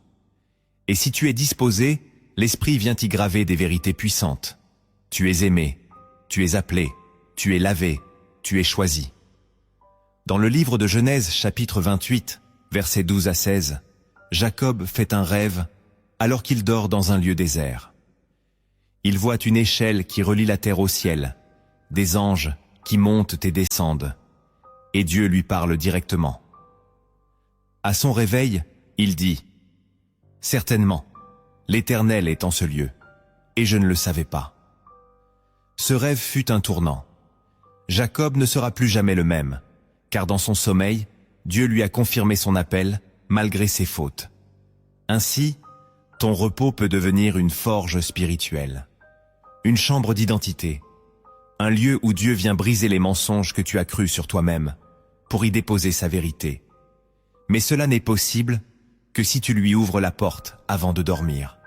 Et si tu es disposé, l'Esprit vient y graver des vérités puissantes. Tu es aimé, tu es appelé, tu es lavé, tu es choisi. Dans le livre de Genèse chapitre 28, versets 12 à 16, Jacob fait un rêve alors qu'il dort dans un lieu désert. Il voit une échelle qui relie la terre au ciel, des anges qui montent et descendent, et Dieu lui parle directement. À son réveil, il dit « Certainement, l'Éternel est en ce lieu, et je ne le savais pas. » Ce rêve fut un tournant. Jacob ne sera plus jamais le même, car dans son sommeil, Dieu lui a confirmé son appel, malgré ses fautes. Ainsi, ton repos peut devenir une forge spirituelle, une chambre d'identité, un lieu où Dieu vient briser les mensonges que tu as crus sur toi-même, pour y déposer sa vérité. Mais cela n'est possible que si tu lui ouvres la porte avant de dormir.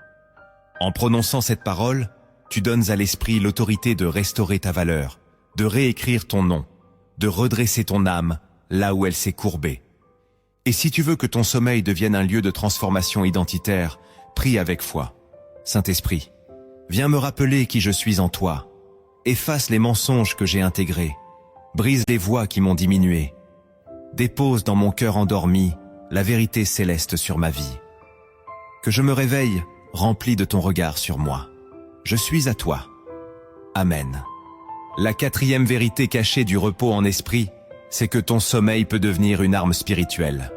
En prononçant cette parole, tu donnes à l'esprit l'autorité de restaurer ta valeur, de réécrire ton nom, de redresser ton âme là où elle s'est courbée. Et si tu veux que ton sommeil devienne un lieu de transformation identitaire, prie avec foi. Saint-Esprit, viens me rappeler qui je suis en toi. Efface les mensonges que j'ai intégrés. Brise les voix qui m'ont diminué. Dépose dans mon cœur endormi la vérité céleste sur ma vie. Que je me réveille rempli de ton regard sur moi. Je suis à toi. Amen. La quatrième vérité cachée du repos en esprit, c'est que ton sommeil peut devenir une arme spirituelle.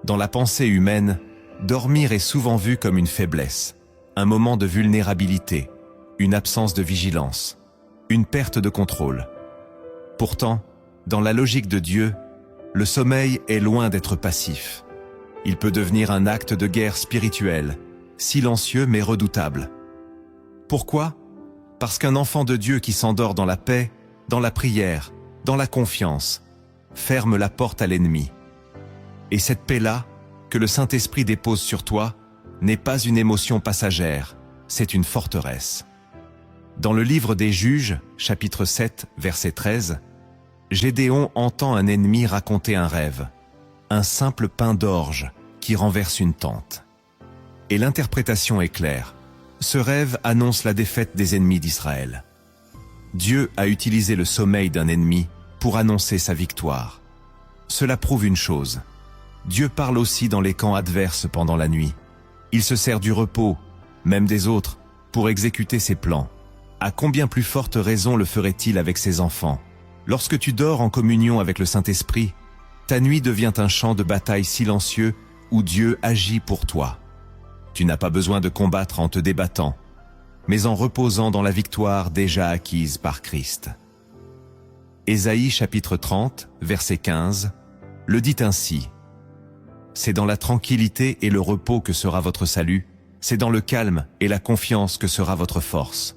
Dans la pensée humaine, dormir est souvent vu comme une faiblesse, un moment de vulnérabilité, une absence de vigilance, une perte de contrôle. Pourtant, dans la logique de Dieu, le sommeil est loin d'être passif. Il peut devenir un acte de guerre spirituelle, silencieux mais redoutable. Pourquoi ? Parce qu'un enfant de Dieu qui s'endort dans la paix, dans la prière, dans la confiance, ferme la porte à l'ennemi. Et cette paix-là, que le Saint-Esprit dépose sur toi, n'est pas une émotion passagère, c'est une forteresse. Dans le livre des Juges, chapitre 7, verset 13, Gédéon entend un ennemi raconter un rêve, un simple pain d'orge qui renverse une tente. Et l'interprétation est claire. Ce rêve annonce la défaite des ennemis d'Israël. Dieu a utilisé le sommeil d'un ennemi pour annoncer sa victoire. Cela prouve une chose. Dieu parle aussi dans les camps adverses pendant la nuit. Il se sert du repos, même des autres, pour exécuter ses plans. À combien plus forte raison le ferait-il avec ses enfants ? Lorsque tu dors en communion avec le Saint-Esprit, ta nuit devient un champ de bataille silencieux où Dieu agit pour toi. Tu n'as pas besoin de combattre en te débattant, mais en reposant dans la victoire déjà acquise par Christ. Ésaïe chapitre 30, verset 15, le dit ainsi. C'est dans la tranquillité et le repos que sera votre salut, c'est dans le calme et la confiance que sera votre force.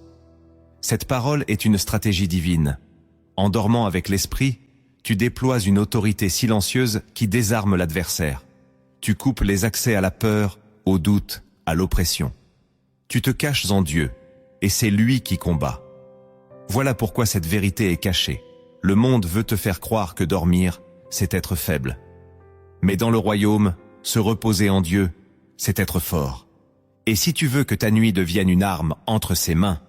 Cette parole est une stratégie divine. En dormant avec l'esprit, tu déploies une autorité silencieuse qui désarme l'adversaire. Tu coupes les accès à la peur, au doute, à l'oppression. Tu te caches en Dieu, et c'est lui qui combat. Voilà pourquoi cette vérité est cachée. Le monde veut te faire croire que dormir, c'est être faible. Mais dans le royaume, se reposer en Dieu, c'est être fort. Et si tu veux que ta nuit devienne une arme entre ses mains,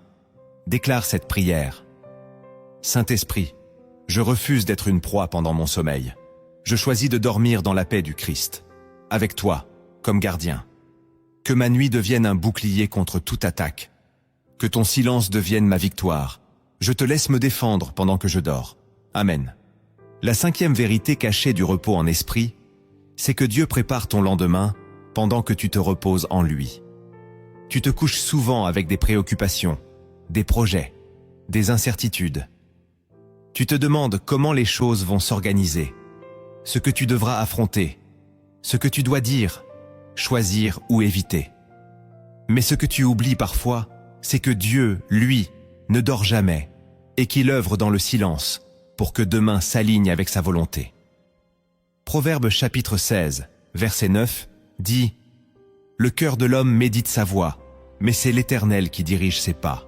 déclare cette prière. Saint-Esprit, je refuse d'être une proie pendant mon sommeil. Je choisis de dormir dans la paix du Christ, avec toi, comme gardien. Que ma nuit devienne un bouclier contre toute attaque. Que ton silence devienne ma victoire. Je te laisse me défendre pendant que je dors. Amen. La cinquième vérité cachée du repos en esprit, c'est que Dieu prépare ton lendemain pendant que tu te reposes en lui. Tu te couches souvent avec des préoccupations, des projets, des incertitudes. Tu te demandes comment les choses vont s'organiser, ce que tu devras affronter, ce que tu dois dire, choisir ou éviter. Mais ce que tu oublies parfois, c'est que Dieu, lui, ne dort jamais et qu'il œuvre dans le silence pour que demain s'aligne avec sa volonté. Proverbe chapitre 16, verset 9, dit « Le cœur de l'homme médite sa voie, mais c'est l'Éternel qui dirige ses pas. »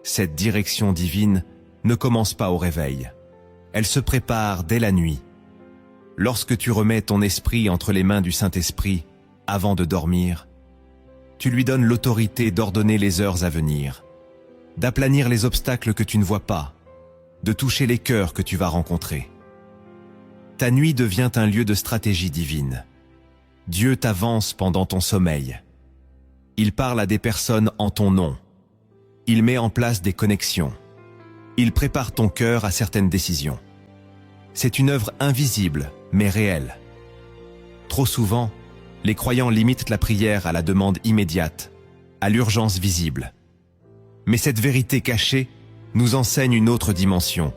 Cette direction divine ne commence pas au réveil. Elle se prépare dès la nuit. Lorsque tu remets ton esprit entre les mains du Saint-Esprit, avant de dormir, tu lui donnes l'autorité d'ordonner les heures à venir, d'aplanir les obstacles que tu ne vois pas, de toucher les cœurs que tu vas rencontrer. Ta nuit devient un lieu de stratégie divine. Dieu t'avance pendant ton sommeil. Il parle à des personnes en ton nom. Il met en place des connexions. Il prépare ton cœur à certaines décisions. C'est une œuvre invisible, mais réelle. Trop souvent, les croyants limitent la prière à la demande immédiate, à l'urgence visible. Mais cette vérité cachée nous enseigne une autre dimension,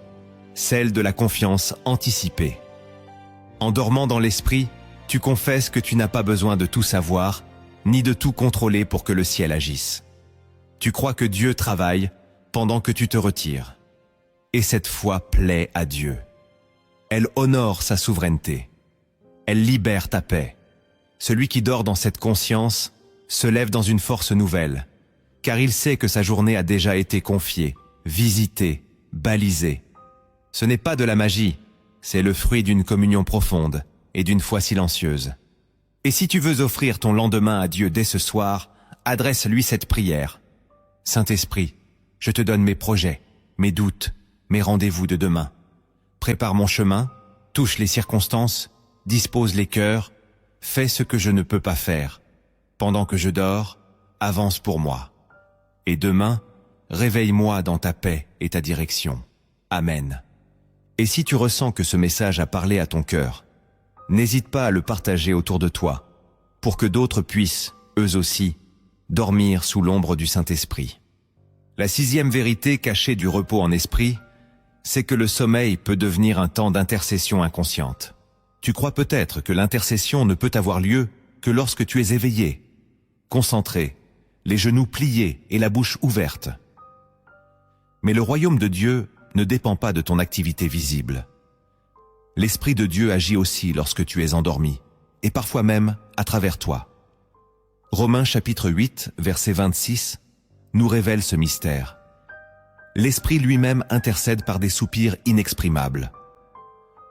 celle de la confiance anticipée. En dormant dans l'esprit, tu confesses que tu n'as pas besoin de tout savoir, ni de tout contrôler pour que le ciel agisse. Tu crois que Dieu travaille pendant que tu te retires. Et cette foi plaît à Dieu. Elle honore sa souveraineté. Elle libère ta paix. Celui qui dort dans cette conscience se lève dans une force nouvelle, car il sait que sa journée a déjà été confiée, visitée, balisée. Ce n'est pas de la magie, c'est le fruit d'une communion profonde et d'une foi silencieuse. Et si tu veux offrir ton lendemain à Dieu dès ce soir, adresse-lui cette prière. Saint-Esprit, je te donne mes projets, mes doutes, mes rendez-vous de demain. Prépare mon chemin, touche les circonstances, dispose les cœurs, fais ce que je ne peux pas faire. Pendant que je dors, avance pour moi. Et demain, réveille-moi dans ta paix et ta direction. Amen. Et si tu ressens que ce message a parlé à ton cœur, n'hésite pas à le partager autour de toi, pour que d'autres puissent, eux aussi, dormir sous l'ombre du Saint-Esprit. La 6e vérité cachée du repos en esprit, c'est que le sommeil peut devenir un temps d'intercession inconsciente. Tu crois peut-être que l'intercession ne peut avoir lieu que lorsque tu es éveillé, concentré, les genoux pliés et la bouche ouverte. Mais le royaume de Dieu ne dépend pas de ton activité visible. L'Esprit de Dieu agit aussi lorsque tu es endormi, et parfois même à travers toi. Romains chapitre 8, verset 26, nous révèle ce mystère. L'Esprit lui-même intercède par des soupirs inexprimables.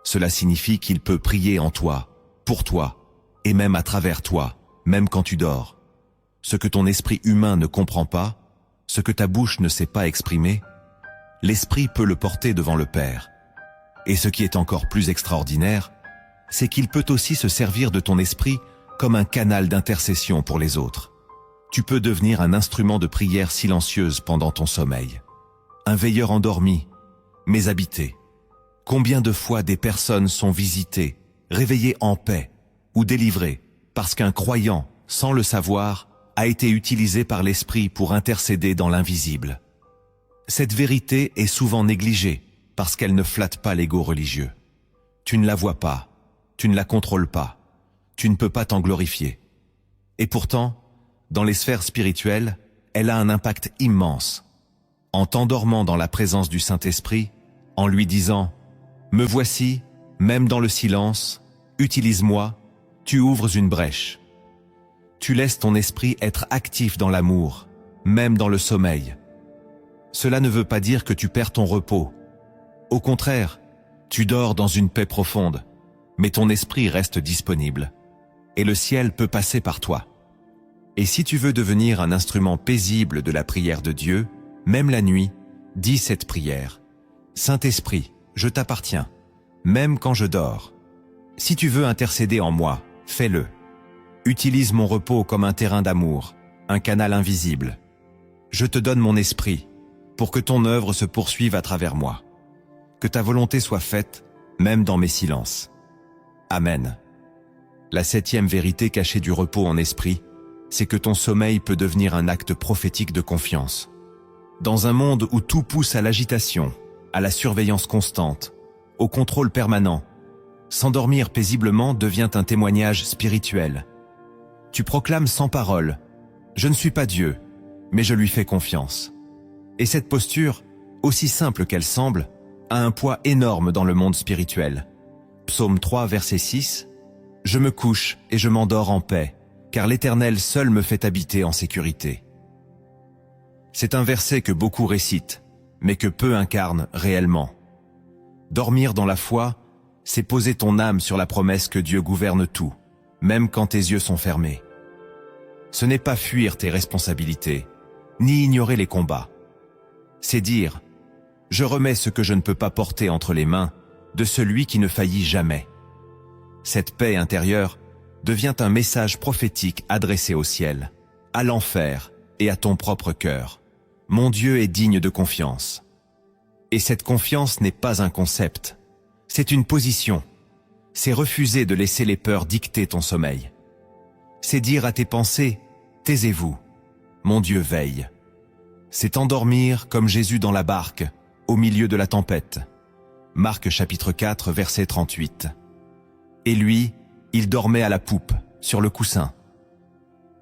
Cela signifie qu'il peut prier en toi, pour toi, et même à travers toi, même quand tu dors. Ce que ton esprit humain ne comprend pas, ce que ta bouche ne sait pas exprimer, l'Esprit peut le porter devant le Père. Et ce qui est encore plus extraordinaire, c'est qu'il peut aussi se servir de ton esprit comme un canal d'intercession pour les autres. Tu peux devenir un instrument de prière silencieuse pendant ton sommeil. Un veilleur endormi, mais habité. Combien de fois des personnes sont visitées, réveillées en paix ou délivrées, parce qu'un croyant, sans le savoir, a été utilisé par l'Esprit pour intercéder dans l'invisible. Cette vérité est souvent négligée parce qu'elle ne flatte pas l'ego religieux. Tu ne la vois pas, tu ne la contrôles pas, tu ne peux pas t'en glorifier. Et pourtant, dans les sphères spirituelles, elle a un impact immense. En t'endormant dans la présence du Saint-Esprit, en lui disant « Me voici, même dans le silence, utilise-moi », tu ouvres une brèche. Tu laisses ton esprit être actif dans l'amour, même dans le sommeil. Cela ne veut pas dire que tu perds ton repos. Au contraire, tu dors dans une paix profonde, mais ton esprit reste disponible. Et le ciel peut passer par toi. Et si tu veux devenir un instrument paisible de la prière de Dieu, même la nuit, dis cette prière. Saint-Esprit, je t'appartiens, même quand je dors. Si tu veux intercéder en moi, fais-le. Utilise mon repos comme un terrain d'amour, un canal invisible. Je te donne mon esprit, pour que ton œuvre se poursuive à travers moi. Que ta volonté soit faite, même dans mes silences. Amen. La 7e vérité cachée du repos en esprit, c'est que ton sommeil peut devenir un acte prophétique de confiance. Dans un monde où tout pousse à l'agitation, à la surveillance constante, au contrôle permanent, s'endormir paisiblement devient un témoignage spirituel. Tu proclames sans parole « Je ne suis pas Dieu, mais je lui fais confiance ». Et cette posture, aussi simple qu'elle semble, a un poids énorme dans le monde spirituel. Psaume 3, verset 6 « Je me couche et je m'endors en paix, car l'Éternel seul me fait habiter en sécurité. » C'est un verset que beaucoup récitent, mais que peu incarnent réellement. Dormir dans la foi, c'est poser ton âme sur la promesse que Dieu gouverne tout, même quand tes yeux sont fermés. Ce n'est pas fuir tes responsabilités, ni ignorer les combats. C'est dire « Je remets ce que je ne peux pas porter entre les mains de celui qui ne faillit jamais. » Cette paix intérieure devient un message prophétique adressé au ciel, à l'enfer et à ton propre cœur. Mon Dieu est digne de confiance. Et cette confiance n'est pas un concept, c'est une position. C'est refuser de laisser les peurs dicter ton sommeil. C'est dire à tes pensées « Taisez-vous, mon Dieu veille ». C'est endormir comme Jésus dans la barque, au milieu de la tempête. Marc chapitre 4, verset 38. Et lui, il dormait à la poupe, sur le coussin.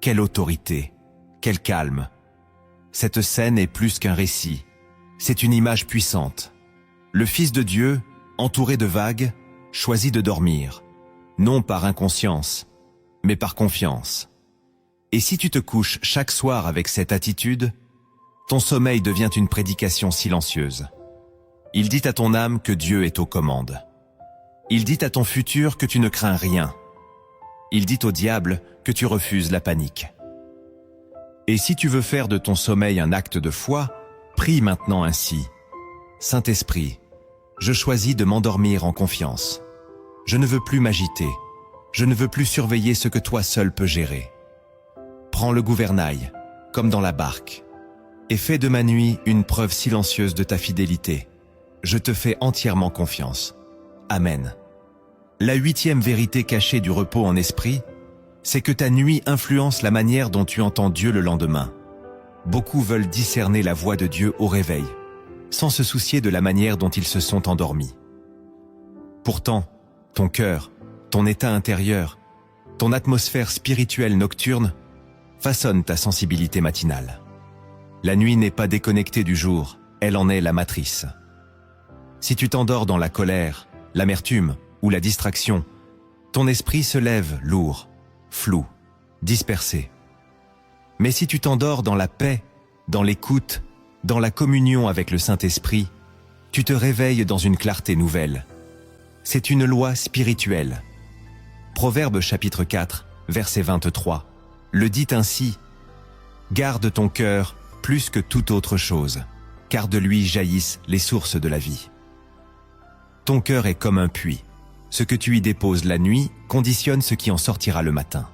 Quelle autorité, quel calme. Cette scène est plus qu'un récit, c'est une image puissante. Le Fils de Dieu, entouré de vagues, choisit de dormir, non par inconscience, mais par confiance. Et si tu te couches chaque soir avec cette attitude, ton sommeil devient une prédication silencieuse. Il dit à ton âme que Dieu est aux commandes. Il dit à ton futur que tu ne crains rien. Il dit au diable que tu refuses la panique. Et si tu veux faire de ton sommeil un acte de foi, prie maintenant ainsi. Saint-Esprit, je choisis de m'endormir en confiance. Je ne veux plus m'agiter. Je ne veux plus surveiller ce que toi seul peux gérer. Prends le gouvernail, comme dans la barque, et fais de ma nuit une preuve silencieuse de ta fidélité. Je te fais entièrement confiance. Amen. La 8e vérité cachée du repos en esprit, c'est que ta nuit influence la manière dont tu entends Dieu le lendemain. Beaucoup veulent discerner la voix de Dieu au réveil, sans se soucier de la manière dont ils se sont endormis. Pourtant, ton cœur, ton état intérieur, ton atmosphère spirituelle nocturne façonnent ta sensibilité matinale. La nuit n'est pas déconnectée du jour, elle en est la matrice. Si tu t'endors dans la colère, l'amertume ou la distraction, ton esprit se lève lourd, flou, dispersé. Mais si tu t'endors dans la paix, dans l'écoute, dans la communion avec le Saint-Esprit, tu te réveilles dans une clarté nouvelle. C'est une loi spirituelle. Proverbe chapitre 4, verset 23, le dit ainsi: « Garde ton cœur plus que toute autre chose, car de lui jaillissent les sources de la vie. » Ton cœur est comme un puits. Ce que tu y déposes la nuit conditionne ce qui en sortira le matin.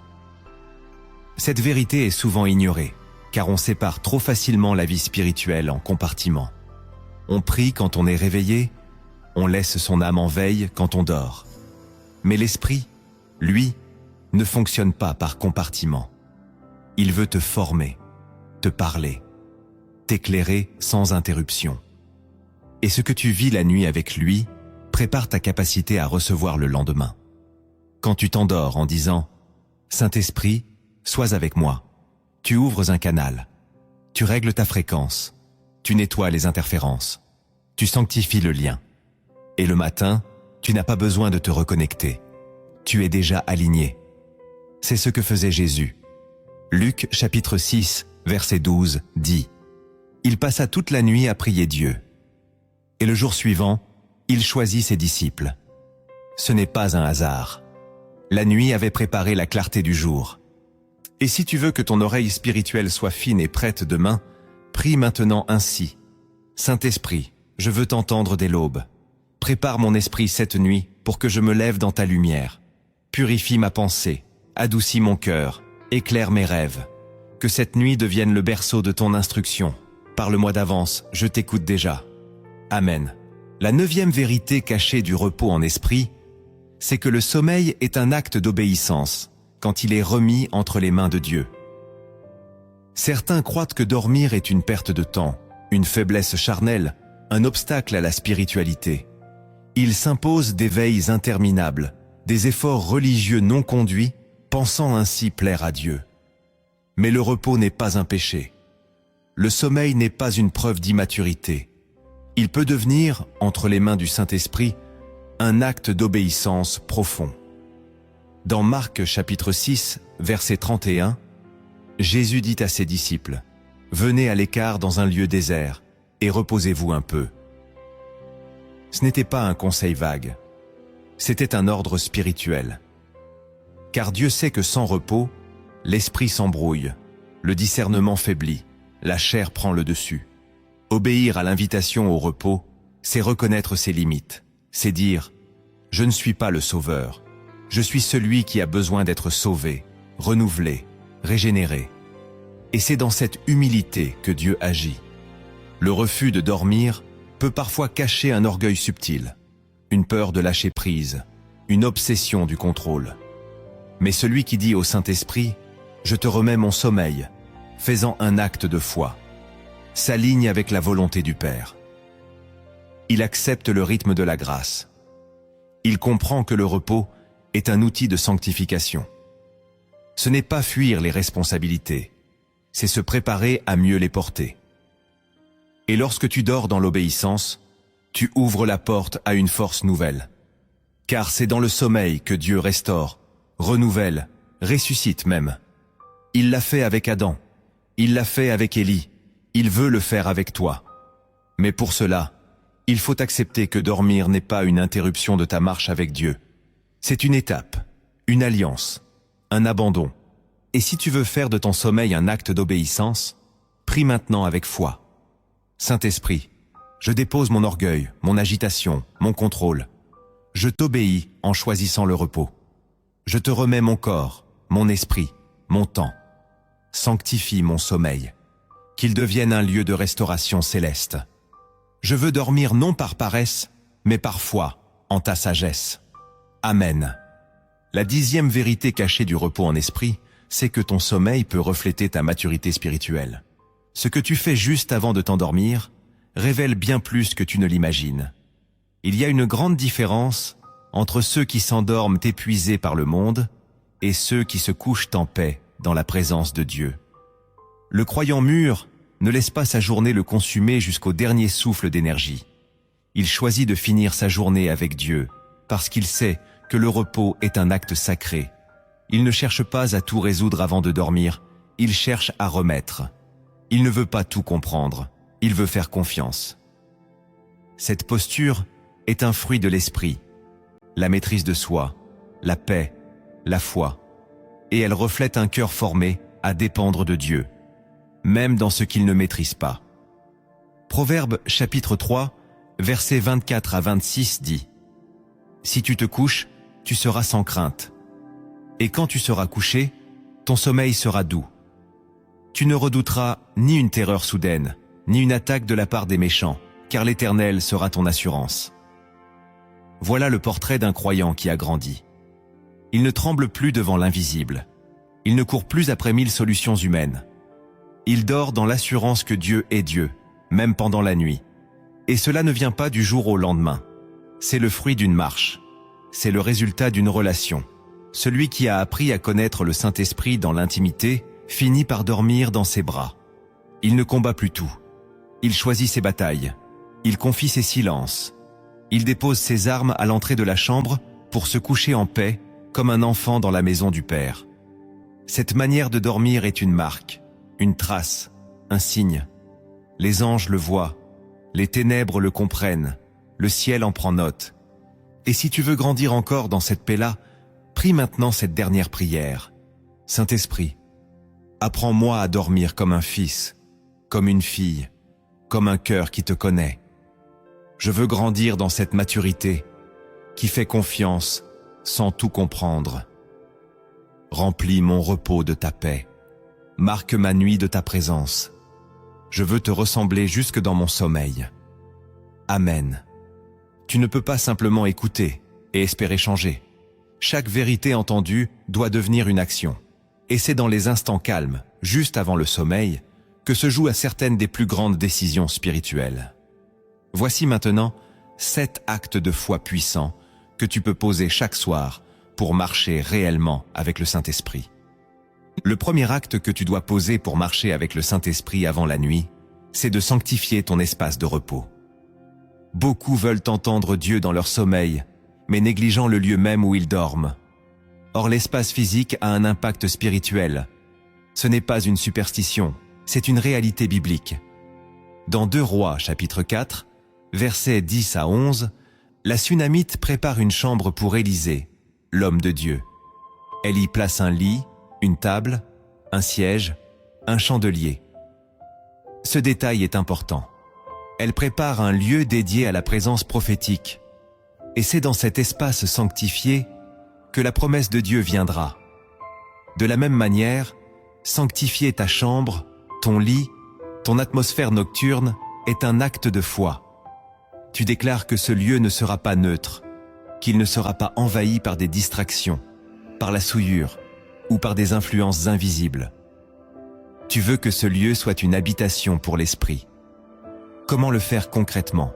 Cette vérité est souvent ignorée, car on sépare trop facilement la vie spirituelle en compartiments. On prie quand on est réveillé, on laisse son âme en veille quand on dort. Mais l'esprit, lui, ne fonctionne pas par compartiments. Il veut te former, te parler, t'éclairer sans interruption. Et ce que tu vis la nuit avec lui prépare ta capacité à recevoir le lendemain. Quand tu t'endors en disant « Saint-Esprit, sois avec moi », tu ouvres un canal, tu règles ta fréquence, tu nettoies les interférences, tu sanctifies le lien. Et le matin, tu n'as pas besoin de te reconnecter. Tu es déjà aligné. C'est ce que faisait Jésus. Luc chapitre 6, verset 12 dit « Il passa toute la nuit à prier Dieu. Et le jour suivant, il choisit ses disciples. Ce n'est pas un hasard. La nuit avait préparé la clarté du jour. Et si tu veux que ton oreille spirituelle soit fine et prête demain, prie maintenant ainsi. Saint-Esprit, je veux t'entendre dès l'aube. Prépare mon esprit cette nuit pour que je me lève dans ta lumière. Purifie ma pensée, adoucis mon cœur, éclaire mes rêves. Que cette nuit devienne le berceau de ton instruction. Parle-moi d'avance, je t'écoute déjà. Amen. La 9e vérité cachée du repos en esprit, c'est que le sommeil est un acte d'obéissance quand il est remis entre les mains de Dieu. Certains croient que dormir est une perte de temps, une faiblesse charnelle, un obstacle à la spiritualité. Ils s'imposent des veilles interminables, des efforts religieux non conduits, pensant ainsi plaire à Dieu. Mais le repos n'est pas un péché. Le sommeil n'est pas une preuve d'immaturité. Il peut devenir, entre les mains du Saint-Esprit, un acte d'obéissance profond. Dans Marc chapitre 6, verset 31, Jésus dit à ses disciples, « Venez à l'écart dans un lieu désert et reposez-vous un peu. » Ce n'était pas un conseil vague, c'était un ordre spirituel. Car Dieu sait que sans repos, l'esprit s'embrouille, le discernement faiblit, la chair prend le dessus. Obéir à l'invitation au repos, c'est reconnaître ses limites, c'est dire « Je ne suis pas le sauveur, je suis celui qui a besoin d'être sauvé, renouvelé, régénéré. » Et c'est dans cette humilité que Dieu agit. Le refus de dormir peut parfois cacher un orgueil subtil, une peur de lâcher prise, une obsession du contrôle. Mais celui qui dit au Saint-Esprit « Je te remets mon sommeil », faisant un acte de foi, s'aligne avec la volonté du Père. Il accepte le rythme de la grâce. Il comprend que le repos est un outil de sanctification. Ce n'est pas fuir les responsabilités, c'est se préparer à mieux les porter. Et lorsque tu dors dans l'obéissance, tu ouvres la porte à une force nouvelle. Car c'est dans le sommeil que Dieu restaure, renouvelle, ressuscite même. Il l'a fait avec Adam, il l'a fait avec Élie, il veut le faire avec toi. Mais pour cela, il faut accepter que dormir n'est pas une interruption de ta marche avec Dieu. C'est une étape, une alliance, un abandon. Et si tu veux faire de ton sommeil un acte d'obéissance, prie maintenant avec foi. Saint-Esprit, Je dépose mon orgueil, mon agitation, mon contrôle. Je t'obéis en choisissant le repos. Je te remets mon corps, mon esprit, mon temps. Sanctifie mon sommeil, qu'il devienne un lieu de restauration céleste. Je veux dormir non par paresse, mais par foi, en ta sagesse. Amen. La 10e vérité cachée du repos en esprit, c'est que ton sommeil peut refléter ta maturité spirituelle. Ce que tu fais juste avant de t'endormir révèle bien plus que tu ne l'imagines. Il y a une grande différence entre ceux qui s'endorment épuisés par le monde et ceux qui se couchent en paix dans la présence de Dieu. Le croyant mûr ne laisse pas sa journée le consumer jusqu'au dernier souffle d'énergie. Il choisit de finir sa journée avec Dieu parce qu'il sait que le repos est un acte sacré. Il ne cherche pas à tout résoudre avant de dormir, il cherche à remettre. Il ne veut pas tout comprendre, il veut faire confiance. Cette posture est un fruit de l'esprit, la maîtrise de soi, la paix, la foi, et elle reflète un cœur formé à dépendre de Dieu, même dans ce qu'il ne maîtrise pas. Proverbe chapitre 3, versets 24 à 26 dit « Si tu te couches, tu seras sans crainte. Et quand tu seras couché, ton sommeil sera doux. Tu ne redouteras ni une terreur soudaine, ni une attaque de la part des méchants, car l'Éternel sera ton assurance. » Voilà le portrait d'un croyant qui a grandi. Il ne tremble plus devant l'invisible. Il ne court plus après 1000 solutions humaines. Il dort dans l'assurance que Dieu est Dieu, même pendant la nuit. Et cela ne vient pas du jour au lendemain. C'est le fruit d'une marche. C'est le résultat d'une relation. Celui qui a appris à connaître le Saint-Esprit dans l'intimité finit par dormir dans ses bras. Il ne combat plus tout. Il choisit ses batailles. Il confie ses silences. Il dépose ses armes à l'entrée de la chambre pour se coucher en paix comme un enfant dans la maison du Père. Cette manière de dormir est une marque, une trace, un signe. Les anges le voient, les ténèbres le comprennent, le ciel en prend note. Et si tu veux grandir encore dans cette paix-là, prie maintenant cette dernière prière. Saint-Esprit, apprends-moi à dormir comme un fils, comme une fille, comme un cœur qui te connaît. Je veux grandir dans cette maturité qui fait confiance sans tout comprendre. Remplis mon repos de ta paix. Marque ma nuit de ta présence. Je veux te ressembler jusque dans mon sommeil. Amen. Tu ne peux pas simplement écouter et espérer changer. Chaque vérité entendue doit devenir une action. Et c'est dans les instants calmes, juste avant le sommeil, que se jouent certaines des plus grandes décisions spirituelles. Voici maintenant 7 actes de foi puissants que tu peux poser chaque soir pour marcher réellement avec le Saint-Esprit. Le premier acte que tu dois poser pour marcher avec le Saint-Esprit avant la nuit, c'est de sanctifier ton espace de repos. Beaucoup veulent entendre Dieu dans leur sommeil, mais négligeant le lieu même où ils dorment. Or, l'espace physique a un impact spirituel. Ce n'est pas une superstition, c'est une réalité biblique. Dans 2 Rois, chapitre 4, versets 10 à 11, la Sunamite prépare une chambre pour Élisée, l'homme de Dieu. Elle y place un lit, une table, un siège, un chandelier. Ce détail est important. Elle prépare un lieu dédié à la présence prophétique. Et c'est dans cet espace sanctifié que la promesse de Dieu viendra. De la même manière, sanctifier ta chambre, ton lit, ton atmosphère nocturne est un acte de foi. Tu déclares que ce lieu ne sera pas neutre, qu'il ne sera pas envahi par des distractions, par la souillure ou par des influences invisibles. Tu veux que ce lieu soit une habitation pour l'esprit. Comment le faire concrètement?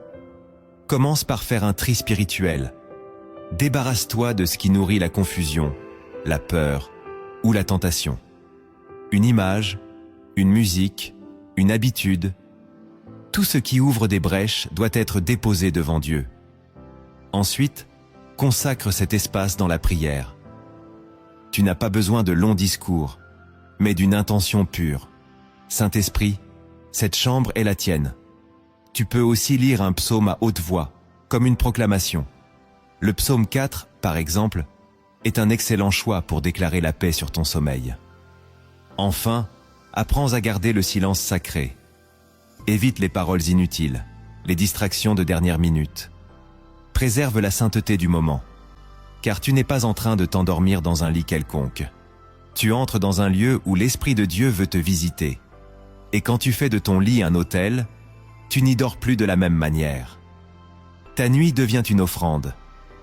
Commence par faire un tri spirituel. Débarrasse-toi de ce qui nourrit la confusion, la peur ou la tentation. Une image, une musique, une habitude, tout ce qui ouvre des brèches doit être déposé devant Dieu. Ensuite, consacre cet espace dans la prière. Tu n'as pas besoin de longs discours, mais d'une intention pure. Saint-Esprit, cette chambre est la tienne. Tu peux aussi lire un psaume à haute voix, comme une proclamation. Le psaume 4, par exemple, est un excellent choix pour déclarer la paix sur ton sommeil. Enfin, apprends à garder le silence sacré. Évite les paroles inutiles. les distractions de dernière minute. Préserve la sainteté du moment, car tu n'es pas en train de t'endormir dans un lit quelconque. Tu entres dans un lieu où l'Esprit de Dieu veut te visiter. Et quand tu fais de ton lit un autel, tu n'y dors plus de la même manière. Ta nuit devient une offrande,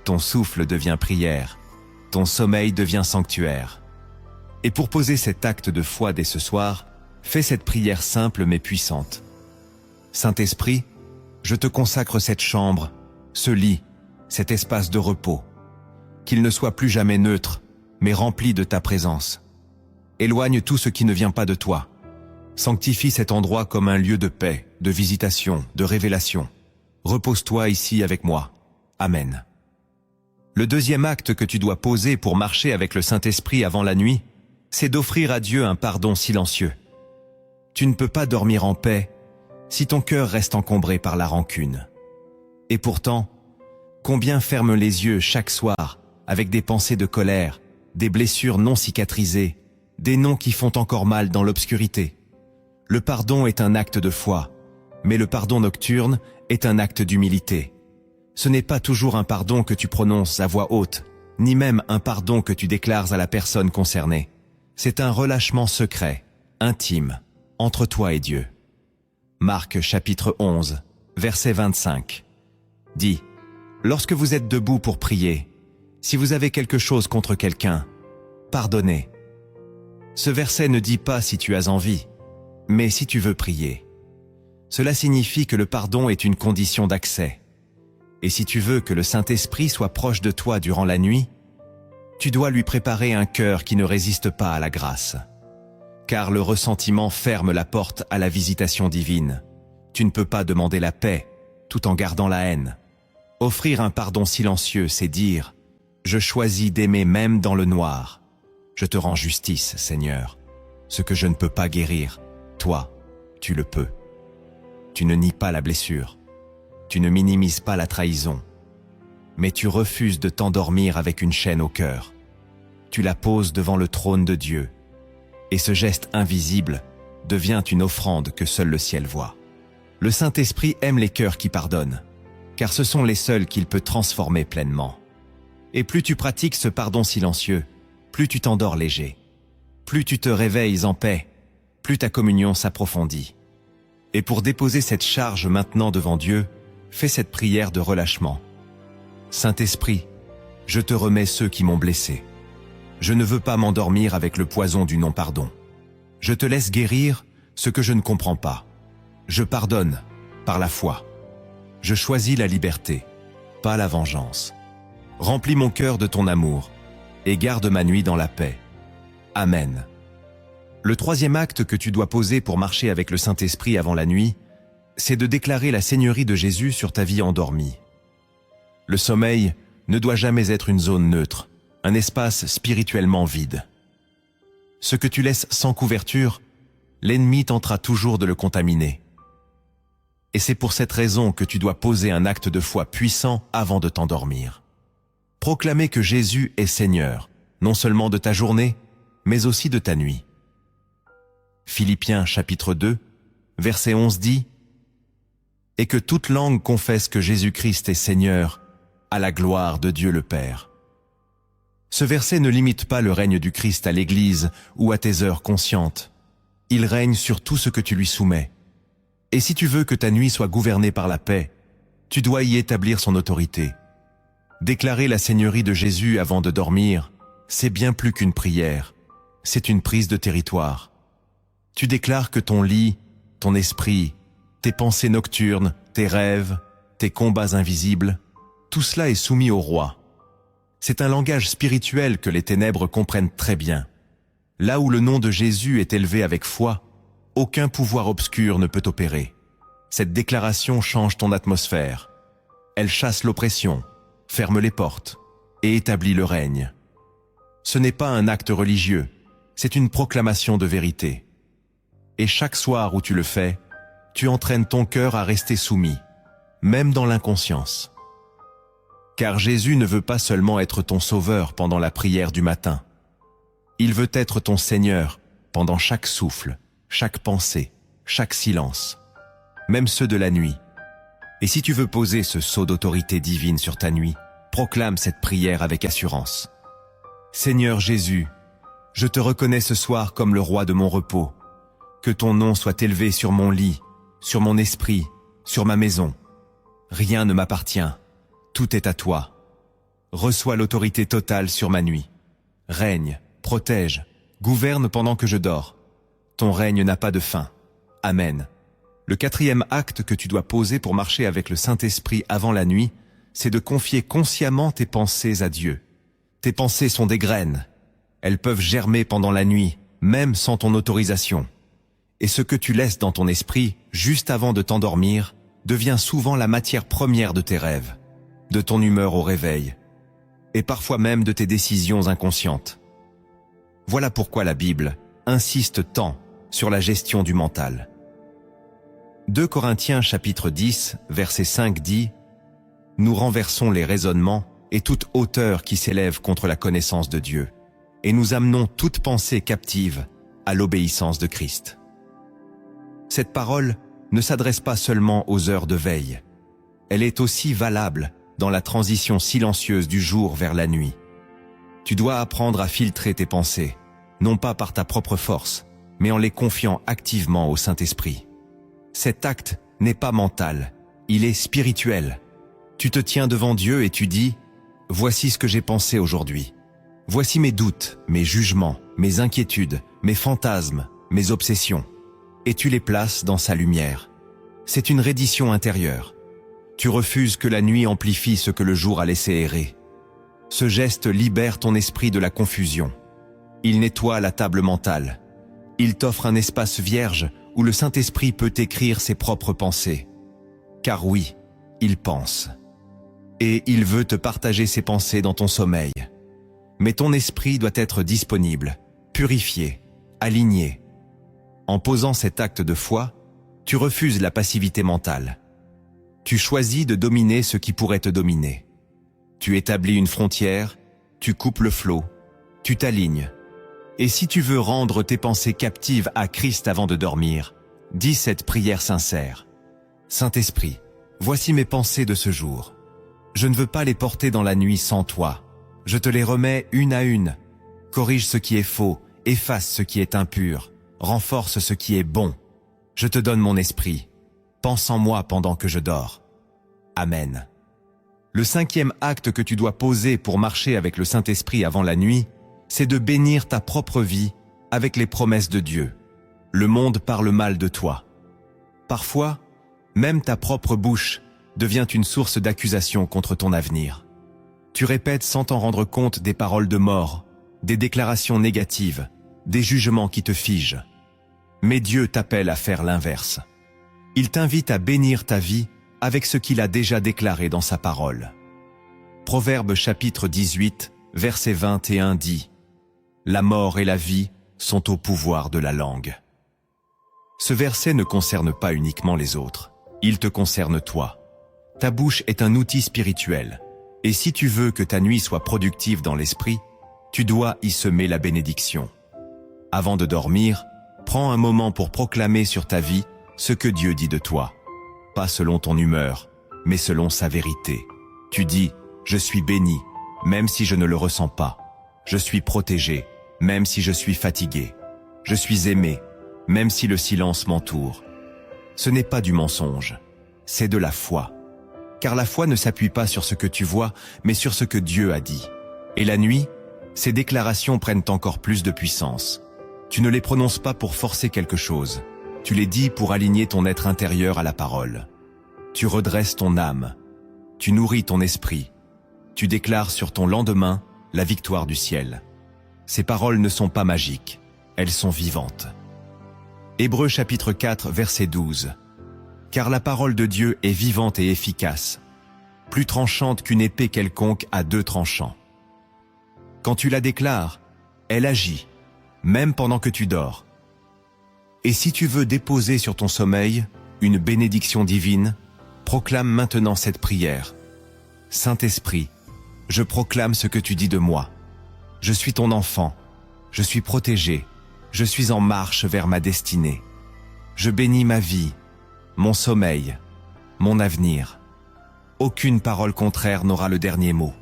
ton souffle devient prière, ton sommeil devient sanctuaire. Et pour poser cet acte de foi dès ce soir, fais cette prière simple mais puissante. Saint-Esprit, je te consacre cette chambre, ce lit, cet espace de repos. Qu'il ne soit plus jamais neutre, mais rempli de ta présence. Éloigne tout ce qui ne vient pas de toi. Sanctifie cet endroit comme un lieu de paix, de visitation, de révélation. Repose-toi ici avec moi. Amen. Le deuxième acte que tu dois poser pour marcher avec le Saint-Esprit avant la nuit, c'est d'offrir à Dieu un pardon silencieux. Tu ne peux pas dormir en paix si ton cœur reste encombré par la rancune. Et pourtant, combien ferment les yeux chaque soir avec des pensées de colère, des blessures non cicatrisées, des noms qui font encore mal dans l'obscurité. Le pardon est un acte de foi, mais le pardon nocturne est un acte d'humilité. Ce n'est pas toujours un pardon que tu prononces à voix haute, ni même un pardon que tu déclares à la personne concernée. C'est un relâchement secret, intime, entre toi et Dieu. Marc chapitre 11, verset 25. Dit, lorsque vous êtes debout pour prier, si vous avez quelque chose contre quelqu'un, pardonnez. Ce verset ne dit pas si tu as envie, mais si tu veux prier. Cela signifie que le pardon est une condition d'accès. Et si tu veux que le Saint-Esprit soit proche de toi durant la nuit, tu dois lui préparer un cœur qui ne résiste pas à la grâce. Car le ressentiment ferme la porte à la visitation divine. Tu ne peux pas demander la paix tout en gardant la haine. Offrir un pardon silencieux, c'est dire « Je choisis d'aimer même dans le noir. Je te rends justice, Seigneur. Ce que je ne peux pas guérir, toi, tu le peux. Tu ne nies pas la blessure. Tu ne minimises pas la trahison. Mais tu refuses de t'endormir avec une chaîne au cœur. Tu la poses devant le trône de Dieu. Et ce geste invisible devient une offrande que seul le ciel voit. Le Saint-Esprit aime les cœurs qui pardonnent, car ce sont les seuls qu'il peut transformer pleinement. Et plus tu pratiques ce pardon silencieux, plus tu t'endors léger. Plus tu te réveilles en paix, plus ta communion s'approfondit. Et pour déposer cette charge maintenant devant Dieu, fais cette prière de relâchement. Saint-Esprit, je te remets ceux qui m'ont blessé. Je ne veux pas m'endormir avec le poison du non-pardon. Je te laisse guérir ce que je ne comprends pas. Je pardonne par la foi. Je choisis la liberté, pas la vengeance. Remplis mon cœur de ton amour et garde ma nuit dans la paix. Amen. Le troisième acte que tu dois poser pour marcher avec le Saint-Esprit avant la nuit, c'est de déclarer la Seigneurie de Jésus sur ta vie endormie. Le sommeil ne doit jamais être une zone neutre, un espace spirituellement vide. Ce que tu laisses sans couverture, l'ennemi tentera toujours de le contaminer. Et c'est pour cette raison que tu dois poser un acte de foi puissant avant de t'endormir. Proclamer que Jésus est Seigneur, non seulement de ta journée, mais aussi de ta nuit. Philippiens chapitre 2, verset 11 dit « Et que toute langue confesse que Jésus-Christ est Seigneur, à la gloire de Dieu le Père. » Ce verset ne limite pas le règne du Christ à l'Église ou à tes heures conscientes. Il règne sur tout ce que tu lui soumets. Et si tu veux que ta nuit soit gouvernée par la paix, tu dois y établir son autorité. Déclarer la Seigneurie de Jésus avant de dormir, c'est bien plus qu'une prière, c'est une prise de territoire. Tu déclares que ton lit, ton esprit, tes pensées nocturnes, tes rêves, tes combats invisibles, tout cela est soumis au roi. C'est un langage spirituel que les ténèbres comprennent très bien. Là où le nom de Jésus est élevé avec foi, aucun pouvoir obscur ne peut opérer. Cette déclaration change ton atmosphère. Elle chasse l'oppression, ferme les portes et établit le règne. Ce n'est pas un acte religieux, c'est une proclamation de vérité. Et chaque soir où tu le fais, tu entraînes ton cœur à rester soumis, même dans l'inconscience. Car Jésus ne veut pas seulement être ton sauveur pendant la prière du matin. Il veut être ton Seigneur pendant chaque souffle, chaque pensée, chaque silence, même ceux de la nuit. Et si tu veux poser ce sceau d'autorité divine sur ta nuit, proclame cette prière avec assurance. Seigneur Jésus, je te reconnais ce soir comme le roi de mon repos. Que ton nom soit élevé sur mon lit, sur mon esprit, sur ma maison. Rien ne m'appartient, tout est à toi. Reçois l'autorité totale sur ma nuit. Règne, protège, gouverne pendant que je dors. Ton règne n'a pas de fin. Amen. Le 4e acte que tu dois poser pour marcher avec le Saint-Esprit avant la nuit, c'est de confier consciemment tes pensées à Dieu. Tes pensées sont des graines. Elles peuvent germer pendant la nuit, même sans ton autorisation. Et ce que tu laisses dans ton esprit, juste avant de t'endormir, devient souvent la matière première de tes rêves, de ton humeur au réveil, et parfois même de tes décisions inconscientes. Voilà pourquoi la Bible insiste tant sur la gestion du mental. 2 Corinthiens chapitre 10, verset 5 dit « Nous renversons les raisonnements et toute hauteur qui s'élève contre la connaissance de Dieu, et nous amenons toute pensée captive à l'obéissance de Christ. » Cette parole ne s'adresse pas seulement aux heures de veille. Elle est aussi valable dans la transition silencieuse du jour vers la nuit. Tu dois apprendre à filtrer tes pensées, non pas par ta propre force, mais en les confiant activement au Saint-Esprit. Cet acte n'est pas mental, il est spirituel. Tu te tiens devant Dieu et tu dis « Voici ce que j'ai pensé aujourd'hui. Voici mes doutes, mes jugements, mes inquiétudes, mes fantasmes, mes obsessions. » Et tu les places dans sa lumière. C'est une reddition intérieure. Tu refuses que la nuit amplifie ce que le jour a laissé errer. Ce geste libère ton esprit de la confusion. Il nettoie la table mentale. Il t'offre un espace vierge où le Saint-Esprit peut écrire ses propres pensées. Car oui, il pense. Et il veut te partager ses pensées dans ton sommeil. Mais ton esprit doit être disponible, purifié, aligné. En posant cet acte de foi, tu refuses la passivité mentale. Tu choisis de dominer ce qui pourrait te dominer. Tu établis une frontière, tu coupes le flot, tu t'alignes. Et si tu veux rendre tes pensées captives à Christ avant de dormir, dis cette prière sincère. Saint-Esprit, voici mes pensées de ce jour. Je ne veux pas les porter dans la nuit sans toi. Je te les remets une à une. Corrige ce qui est faux, efface ce qui est impur. Renforce ce qui est bon. Je te donne mon esprit. Pense en moi pendant que je dors. Amen. Le 5e acte que tu dois poser pour marcher avec le Saint-Esprit avant la nuit, c'est de bénir ta propre vie avec les promesses de Dieu. Le monde parle mal de toi. Parfois, même ta propre bouche devient une source d'accusation contre ton avenir. Tu répètes sans t'en rendre compte des paroles de mort, des déclarations négatives, des jugements qui te figent. Mais Dieu t'appelle à faire l'inverse. Il t'invite à bénir ta vie avec ce qu'il a déjà déclaré dans sa parole. Proverbe chapitre 18, verset 21 dit « La mort et la vie sont au pouvoir de la langue. » Ce verset ne concerne pas uniquement les autres, il te concerne toi. Ta bouche est un outil spirituel, et si tu veux que ta nuit soit productive dans l'esprit, tu dois y semer la bénédiction. Avant de dormir, prends un moment pour proclamer sur ta vie ce que Dieu dit de toi. Pas selon ton humeur, mais selon sa vérité. Tu dis, je suis béni, même si je ne le ressens pas. Je suis protégé, même si je suis fatigué. Je suis aimé, même si le silence m'entoure. Ce n'est pas du mensonge, c'est de la foi. Car la foi ne s'appuie pas sur ce que tu vois, mais sur ce que Dieu a dit. Et la nuit, ces déclarations prennent encore plus de puissance. Tu ne les prononces pas pour forcer quelque chose. Tu les dis pour aligner ton être intérieur à la parole. Tu redresses ton âme. Tu nourris ton esprit. Tu déclares sur ton lendemain la victoire du ciel. Ces paroles ne sont pas magiques. Elles sont vivantes. Hébreux chapitre 4, verset 12. Car la parole de Dieu est vivante et efficace, plus tranchante qu'une épée quelconque à 2 tranchants. Quand tu la déclares, elle agit, même pendant que tu dors. Et si tu veux déposer sur ton sommeil une bénédiction divine, proclame maintenant cette prière. Saint-Esprit, je proclame ce que tu dis de moi. Je suis ton enfant, je suis protégé, je suis en marche vers ma destinée. Je bénis ma vie, mon sommeil, mon avenir. Aucune parole contraire n'aura le dernier mot.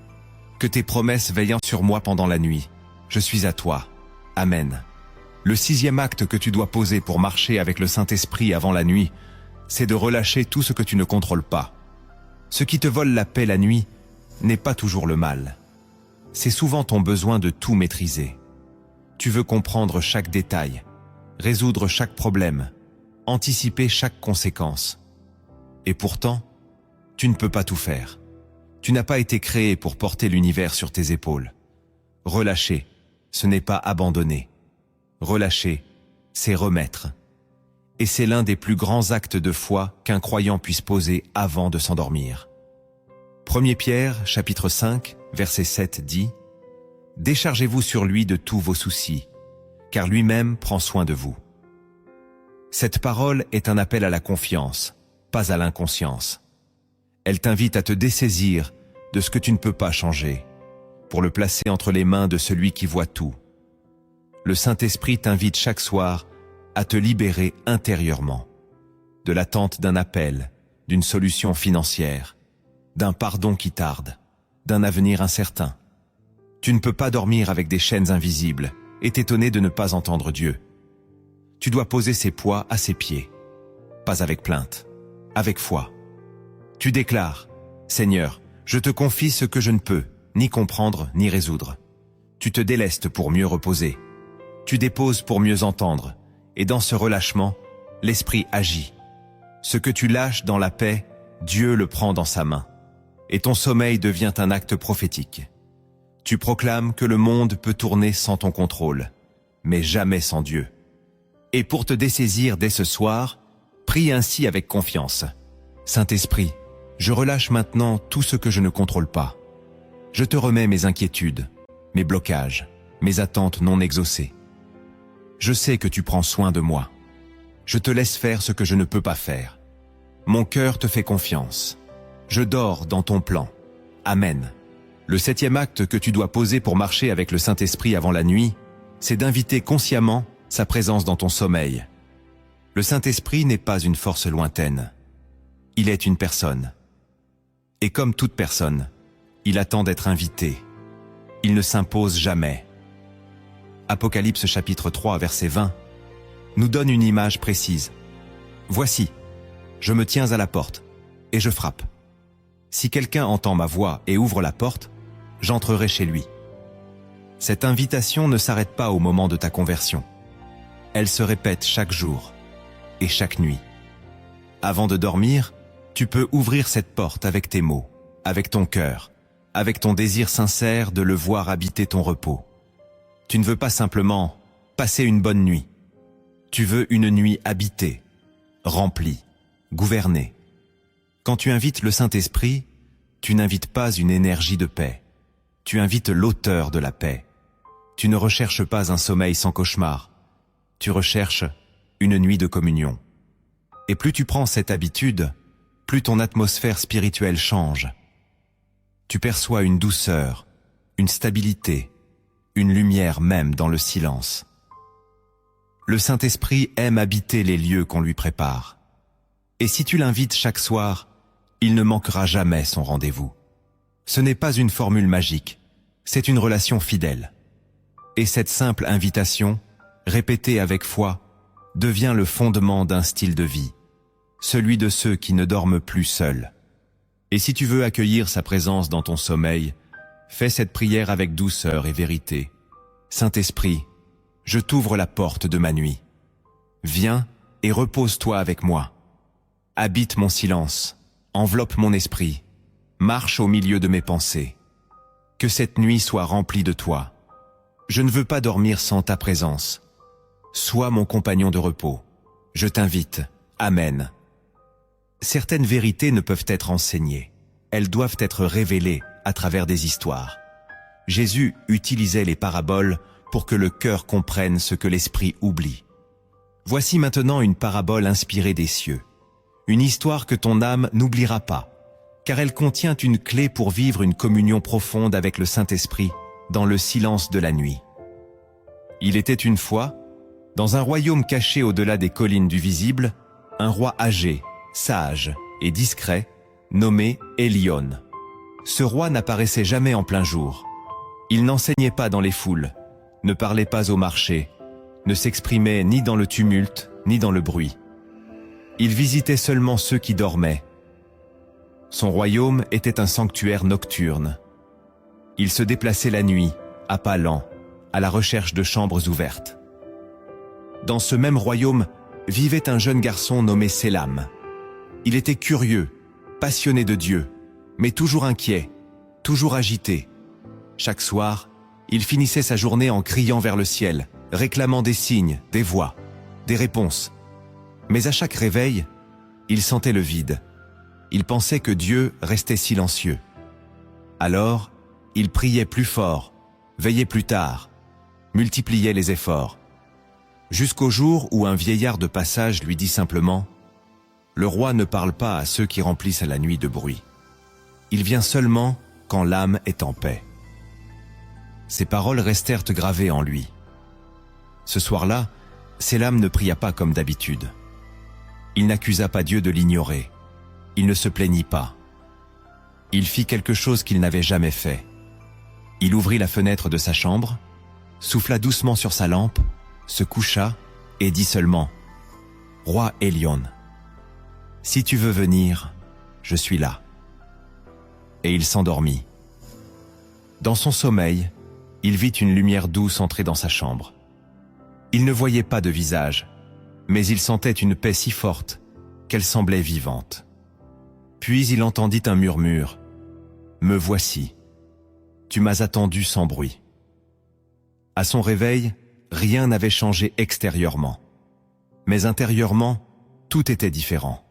Que tes promesses veillent sur moi pendant la nuit. Je suis à toi. Amen. Le 6e acte que tu dois poser pour marcher avec le Saint-Esprit avant la nuit, c'est de relâcher tout ce que tu ne contrôles pas. Ce qui te vole la paix la nuit n'est pas toujours le mal. C'est souvent ton besoin de tout maîtriser. Tu veux comprendre chaque détail, résoudre chaque problème, anticiper chaque conséquence. Et pourtant, tu ne peux pas tout faire. Tu n'as pas été créé pour porter l'univers sur tes épaules. Relâcher, ce n'est pas abandonner. Relâcher, c'est remettre. Et c'est l'un des plus grands actes de foi qu'un croyant puisse poser avant de s'endormir. 1 Pierre, chapitre 5, verset 7 dit « Déchargez-vous sur lui de tous vos soucis, car lui-même prend soin de vous. » Cette parole est un appel à la confiance, pas à l'inconscience. Elle t'invite à te dessaisir de ce que tu ne peux pas changer, pour le placer entre les mains de celui qui voit tout. Le Saint-Esprit t'invite chaque soir à te libérer intérieurement, de l'attente d'un appel, d'une solution financière, d'un pardon qui tarde, d'un avenir incertain. Tu ne peux pas dormir avec des chaînes invisibles et t'étonner de ne pas entendre Dieu. Tu dois poser ses poids à ses pieds, pas avec plainte, avec foi. Tu déclares, « Seigneur, je te confie ce que je ne peux, ni comprendre, ni résoudre. » Tu te délestes pour mieux reposer. Tu déposes pour mieux entendre. Et dans ce relâchement, l'Esprit agit. Ce que tu lâches dans la paix, Dieu le prend dans sa main. Et ton sommeil devient un acte prophétique. Tu proclames que le monde peut tourner sans ton contrôle, mais jamais sans Dieu. Et pour te dessaisir dès ce soir, prie ainsi avec confiance. Saint-Esprit, je relâche maintenant tout ce que je ne contrôle pas. Je te remets mes inquiétudes, mes blocages, mes attentes non exaucées. Je sais que tu prends soin de moi. Je te laisse faire ce que je ne peux pas faire. Mon cœur te fait confiance. Je dors dans ton plan. Amen. Le 7e acte que tu dois poser pour marcher avec le Saint-Esprit avant la nuit, c'est d'inviter consciemment sa présence dans ton sommeil. Le Saint-Esprit n'est pas une force lointaine. Il est une personne. Et comme toute personne, il attend d'être invité. Il ne s'impose jamais. Apocalypse chapitre 3 verset 20 nous donne une image précise. « Voici, je me tiens à la porte, et je frappe. Si quelqu'un entend ma voix et ouvre la porte, j'entrerai chez lui. » Cette invitation ne s'arrête pas au moment de ta conversion. Elle se répète chaque jour et chaque nuit. Avant de dormir, tu peux ouvrir cette porte avec tes mots, avec ton cœur, avec ton désir sincère de le voir habiter ton repos. Tu ne veux pas simplement passer une bonne nuit. Tu veux une nuit habitée, remplie, gouvernée. Quand tu invites le Saint-Esprit, tu n'invites pas une énergie de paix. Tu invites l'auteur de la paix. Tu ne recherches pas un sommeil sans cauchemar. Tu recherches une nuit de communion. Et plus tu prends cette habitude, plus ton atmosphère spirituelle change. Tu perçois une douceur, une stabilité, une lumière même dans le silence. Le Saint-Esprit aime habiter les lieux qu'on lui prépare. Et si tu l'invites chaque soir, il ne manquera jamais son rendez-vous. Ce n'est pas une formule magique, c'est une relation fidèle. Et cette simple invitation, répétée avec foi, devient le fondement d'un style de vie, celui de ceux qui ne dorment plus seuls. Et si tu veux accueillir sa présence dans ton sommeil, fais cette prière avec douceur et vérité. Saint-Esprit, je t'ouvre la porte de ma nuit. Viens et repose-toi avec moi. Habite mon silence, enveloppe mon esprit, marche au milieu de mes pensées. Que cette nuit soit remplie de toi. Je ne veux pas dormir sans ta présence. Sois mon compagnon de repos. Je t'invite. Amen. Certaines vérités ne peuvent être enseignées. Elles doivent être révélées à travers des histoires. Jésus utilisait les paraboles pour que le cœur comprenne ce que l'esprit oublie. Voici maintenant une parabole inspirée des cieux. Une histoire que ton âme n'oubliera pas, car elle contient une clé pour vivre une communion profonde avec le Saint-Esprit dans le silence de la nuit. Il était une fois, dans un royaume caché au-delà des collines du visible, un roi âgé, sage et discret, nommé Elion. Ce roi n'apparaissait jamais en plein jour. Il n'enseignait pas dans les foules, ne parlait pas au marché, ne s'exprimait ni dans le tumulte, ni dans le bruit. Il visitait seulement ceux qui dormaient. Son royaume était un sanctuaire nocturne. Il se déplaçait la nuit, à pas lents, à la recherche de chambres ouvertes. Dans ce même royaume vivait un jeune garçon nommé Sélam. Il était curieux, passionné de Dieu, mais toujours inquiet, toujours agité. Chaque soir, il finissait sa journée en criant vers le ciel, réclamant des signes, des voix, des réponses. Mais à chaque réveil, il sentait le vide. Il pensait que Dieu restait silencieux. Alors, il priait plus fort, veillait plus tard, multipliait les efforts. Jusqu'au jour où un vieillard de passage lui dit simplement « Le roi ne parle pas à ceux qui remplissent la nuit de bruit. Il vient seulement quand l'âme est en paix. » Ces paroles restèrent gravées en lui. Ce soir-là, Sélam ne pria pas comme d'habitude. Il n'accusa pas Dieu de l'ignorer. Il ne se plaignit pas. Il fit quelque chose qu'il n'avait jamais fait. Il ouvrit la fenêtre de sa chambre, souffla doucement sur sa lampe, se coucha et dit seulement « Roi Elion, si tu veux venir, je suis là. » Et il s'endormit. Dans son sommeil, il vit une lumière douce entrer dans sa chambre. Il ne voyait pas de visage, mais il sentait une paix si forte qu'elle semblait vivante. Puis il entendit un murmure. « Me voici. Tu m'as attendu sans bruit. » À son réveil, rien n'avait changé extérieurement. Mais intérieurement, tout était différent.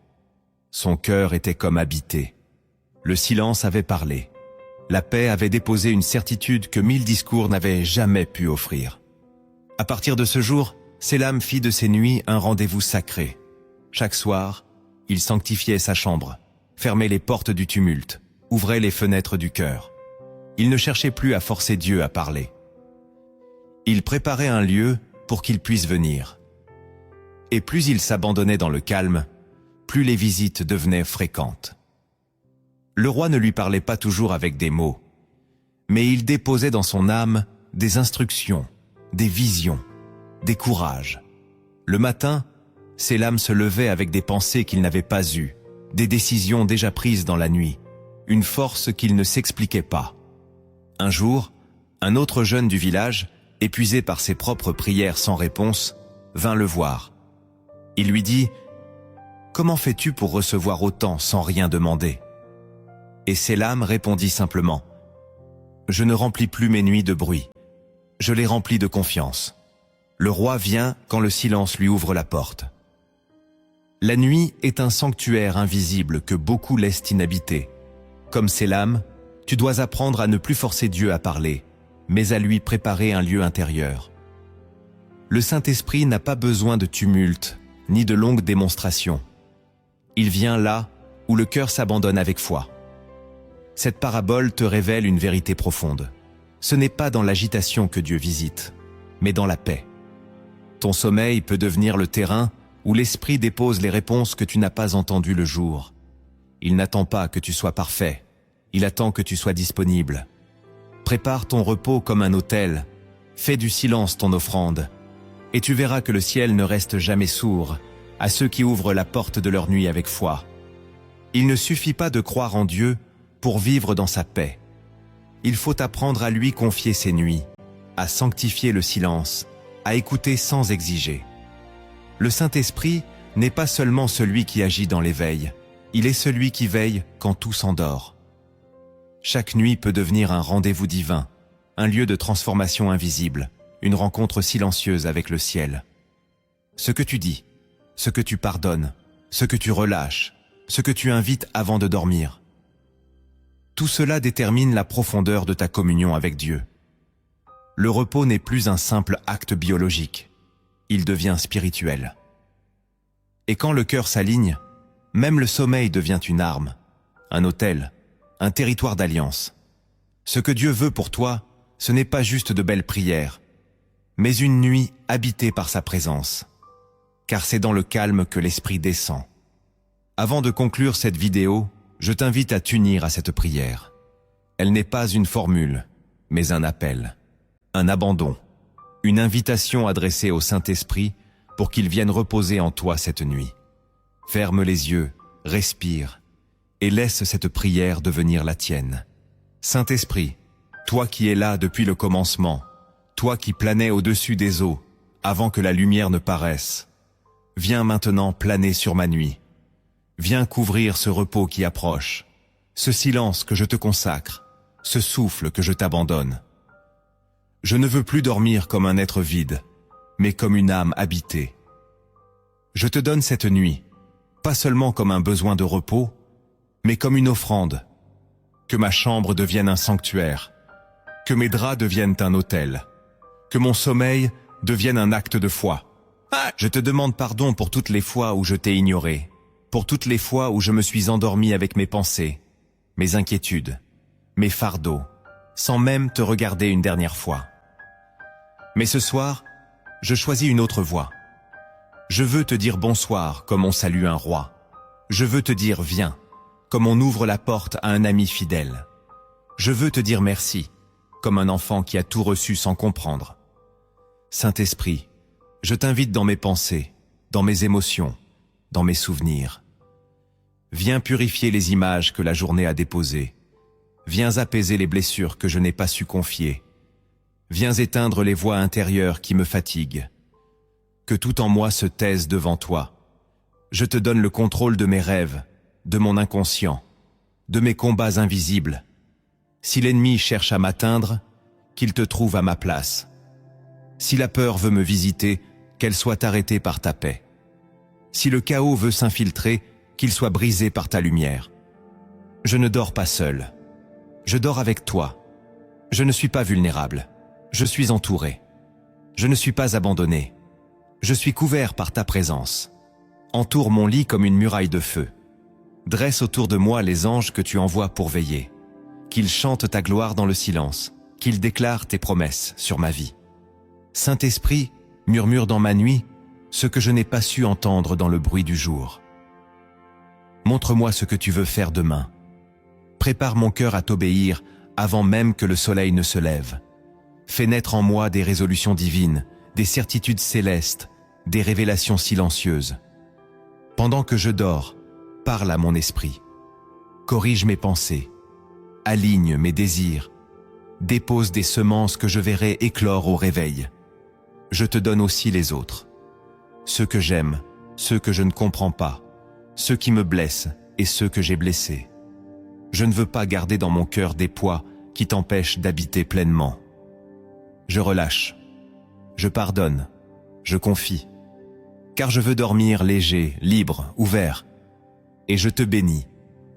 Son cœur était comme habité. Le silence avait parlé. La paix avait déposé une certitude que 1000 discours n'avaient jamais pu offrir. À partir de ce jour, Sélam fit de ses nuits un rendez-vous sacré. Chaque soir, il sanctifiait sa chambre, fermait les portes du tumulte, ouvrait les fenêtres du cœur. Il ne cherchait plus à forcer Dieu à parler. Il préparait un lieu pour qu'il puisse venir. Et plus il s'abandonnait dans le calme, plus les visites devenaient fréquentes. Le roi ne lui parlait pas toujours avec des mots, mais il déposait dans son âme des instructions, des visions, des courages. Le matin, Sélam se levait avec des pensées qu'il n'avait pas eues, des décisions déjà prises dans la nuit, une force qu'il ne s'expliquait pas. Un jour, un autre jeune du village, épuisé par ses propres prières sans réponse, vint le voir. Il lui dit « Comment fais-tu pour recevoir autant sans rien demander ?» Et Sélam répondit simplement « Je ne remplis plus mes nuits de bruit. Je les remplis de confiance. Le roi vient quand le silence lui ouvre la porte. » La nuit est un sanctuaire invisible que beaucoup laissent inhabité. Comme Sélam, tu dois apprendre à ne plus forcer Dieu à parler, mais à lui préparer un lieu intérieur. Le Saint-Esprit n'a pas besoin de tumulte, ni de longues démonstrations. Il vient là où le cœur s'abandonne avec foi. Cette parabole te révèle une vérité profonde. Ce n'est pas dans l'agitation que Dieu visite, mais dans la paix. Ton sommeil peut devenir le terrain où l'Esprit dépose les réponses que tu n'as pas entendues le jour. Il n'attend pas que tu sois parfait, il attend que tu sois disponible. Prépare ton repos comme un autel, fais du silence ton offrande, et tu verras que le ciel ne reste jamais sourd à ceux qui ouvrent la porte de leur nuit avec foi. Il ne suffit pas de croire en Dieu pour vivre dans sa paix. Il faut apprendre à lui confier ses nuits, à sanctifier le silence, à écouter sans exiger. Le Saint-Esprit n'est pas seulement celui qui agit dans l'éveil, il est celui qui veille quand tout s'endort. Chaque nuit peut devenir un rendez-vous divin, un lieu de transformation invisible, une rencontre silencieuse avec le ciel. Ce que tu dis, ce que tu pardonnes, ce que tu relâches, ce que tu invites avant de dormir, tout cela détermine la profondeur de ta communion avec Dieu. Le repos n'est plus un simple acte biologique, il devient spirituel. Et quand le cœur s'aligne, même le sommeil devient une arme, un autel, un territoire d'alliance. Ce que Dieu veut pour toi, ce n'est pas juste de belles prières, mais une nuit habitée par sa présence. Car c'est dans le calme que l'esprit descend. Avant de conclure cette vidéo, je t'invite à t'unir à cette prière. Elle n'est pas une formule, mais un appel, un abandon, une invitation adressée au Saint-Esprit pour qu'il vienne reposer en toi cette nuit. Ferme les yeux, respire, et laisse cette prière devenir la tienne. Saint-Esprit, toi qui es là depuis le commencement, toi qui planais au-dessus des eaux, avant que la lumière ne paraisse, viens maintenant planer sur ma nuit. Viens couvrir ce repos qui approche, ce silence que je te consacre, ce souffle que je t'abandonne. Je ne veux plus dormir comme un être vide, mais comme une âme habitée. Je te donne cette nuit, pas seulement comme un besoin de repos, mais comme une offrande. Que ma chambre devienne un sanctuaire, que mes draps deviennent un autel, que mon sommeil devienne un acte de foi. Je te demande pardon pour toutes les fois où je t'ai ignoré, pour toutes les fois où je me suis endormi avec mes pensées, mes inquiétudes, mes fardeaux, sans même te regarder une dernière fois. Mais ce soir, je choisis une autre voie. Je veux te dire bonsoir comme on salue un roi. Je veux te dire viens, comme on ouvre la porte à un ami fidèle. Je veux te dire merci, comme un enfant qui a tout reçu sans comprendre. Saint-Esprit, je t'invite dans mes pensées, dans mes émotions, dans mes souvenirs. Viens purifier les images que la journée a déposées. Viens apaiser les blessures que je n'ai pas su confier. Viens éteindre les voix intérieures qui me fatiguent. Que tout en moi se taise devant toi. Je te donne le contrôle de mes rêves, de mon inconscient, de mes combats invisibles. Si l'ennemi cherche à m'atteindre, qu'il te trouve à ma place. Si la peur veut me visiter, qu'elle soit arrêtée par ta paix. Si le chaos veut s'infiltrer, qu'il soit brisé par ta lumière. Je ne dors pas seul. Je dors avec toi. Je ne suis pas vulnérable. Je suis entouré. Je ne suis pas abandonné. Je suis couvert par ta présence. Entoure mon lit comme une muraille de feu. Dresse autour de moi les anges que tu envoies pour veiller. Qu'ils chantent ta gloire dans le silence. Qu'ils déclarent tes promesses sur ma vie. Saint-Esprit, murmure dans ma nuit ce que je n'ai pas su entendre dans le bruit du jour. Montre-moi ce que tu veux faire demain. Prépare mon cœur à t'obéir avant même que le soleil ne se lève. Fais naître en moi des résolutions divines, des certitudes célestes, des révélations silencieuses. Pendant que je dors, parle à mon esprit. Corrige mes pensées. Aligne mes désirs. Dépose des semences que je verrai éclore au réveil. Je te donne aussi les autres. Ceux que j'aime, ceux que je ne comprends pas, ceux qui me blessent et ceux que j'ai blessés. Je ne veux pas garder dans mon cœur des poids qui t'empêchent d'habiter pleinement. Je relâche, je pardonne, je confie, car je veux dormir léger, libre, ouvert. Et je te bénis,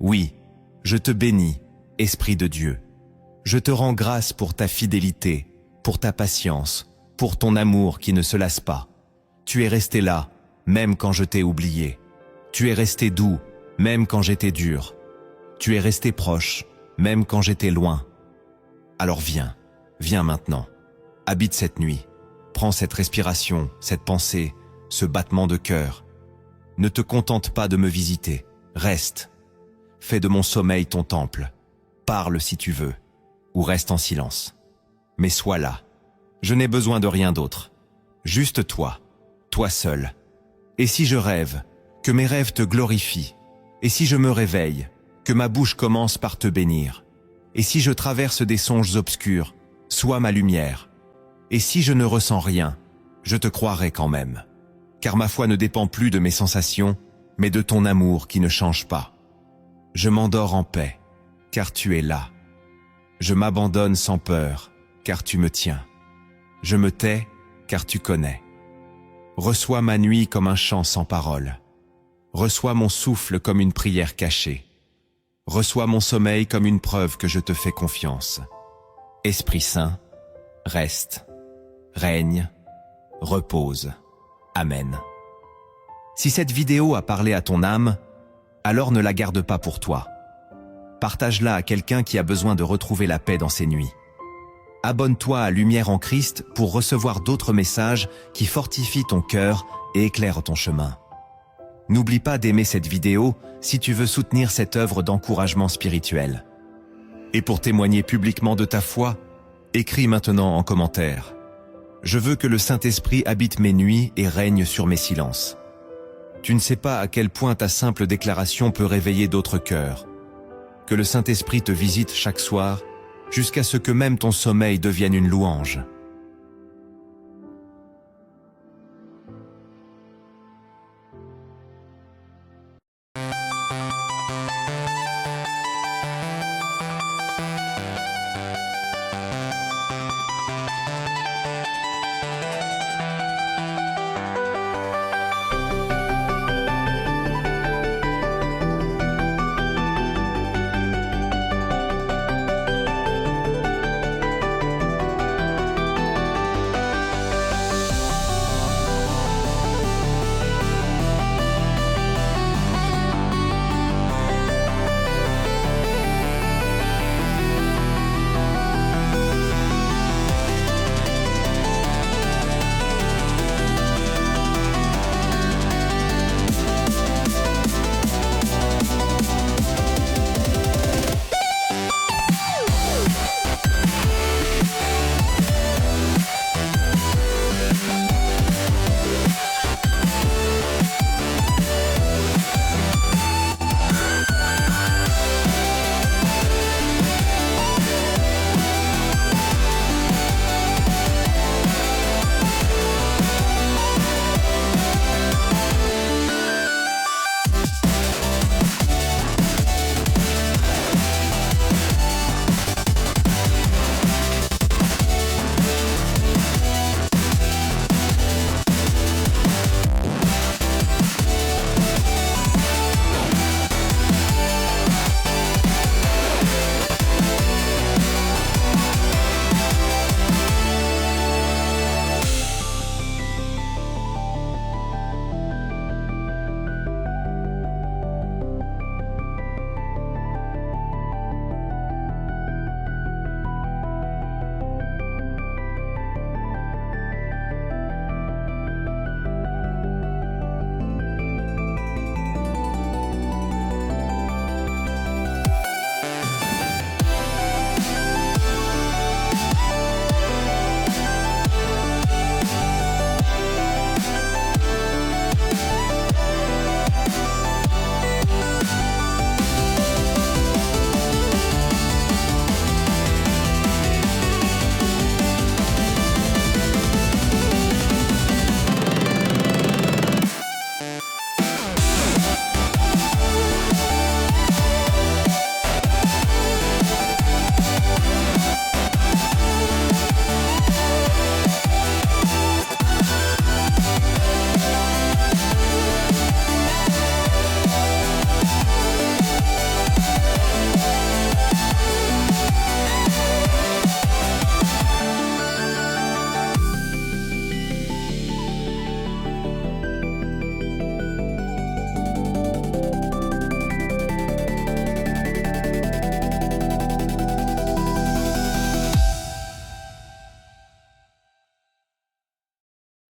oui, je te bénis, Esprit de Dieu. Je te rends grâce pour ta fidélité, pour ta patience, pour ton amour qui ne se lasse pas. Tu es resté là, même quand je t'ai oublié. Tu es resté doux, même quand j'étais dur. Tu es resté proche, même quand j'étais loin. Alors viens, viens maintenant. Habite cette nuit. Prends cette respiration, cette pensée, ce battement de cœur. Ne te contente pas de me visiter. Reste. Fais de mon sommeil ton temple. Parle si tu veux, ou reste en silence. Mais sois là. Je n'ai besoin de rien d'autre. Juste toi, toi seul. Et si je rêve, que mes rêves te glorifient. Et si je me réveille, que ma bouche commence par te bénir. Et si je traverse des songes obscurs, sois ma lumière. Et si je ne ressens rien, je te croirai quand même. Car ma foi ne dépend plus de mes sensations, mais de ton amour qui ne change pas. Je m'endors en paix, car tu es là. Je m'abandonne sans peur, car tu me tiens. Je me tais, car tu connais. Reçois ma nuit comme un chant sans parole. Reçois mon souffle comme une prière cachée. Reçois mon sommeil comme une preuve que je te fais confiance. Esprit Saint, reste, règne, repose. Amen. Si cette vidéo a parlé à ton âme, alors ne la garde pas pour toi. Partage-la à quelqu'un qui a besoin de retrouver la paix dans ses nuits. Abonne-toi à Lumière en Christ pour recevoir d'autres messages qui fortifient ton cœur et éclairent ton chemin. N'oublie pas d'aimer cette vidéo si tu veux soutenir cette œuvre d'encouragement spirituel. Et pour témoigner publiquement de ta foi, écris maintenant en commentaire. Je veux que le Saint-Esprit habite mes nuits et règne sur mes silences. Tu ne sais pas à quel point ta simple déclaration peut réveiller d'autres cœurs. Que le Saint-Esprit te visite chaque soir, jusqu'à ce que même ton sommeil devienne une louange.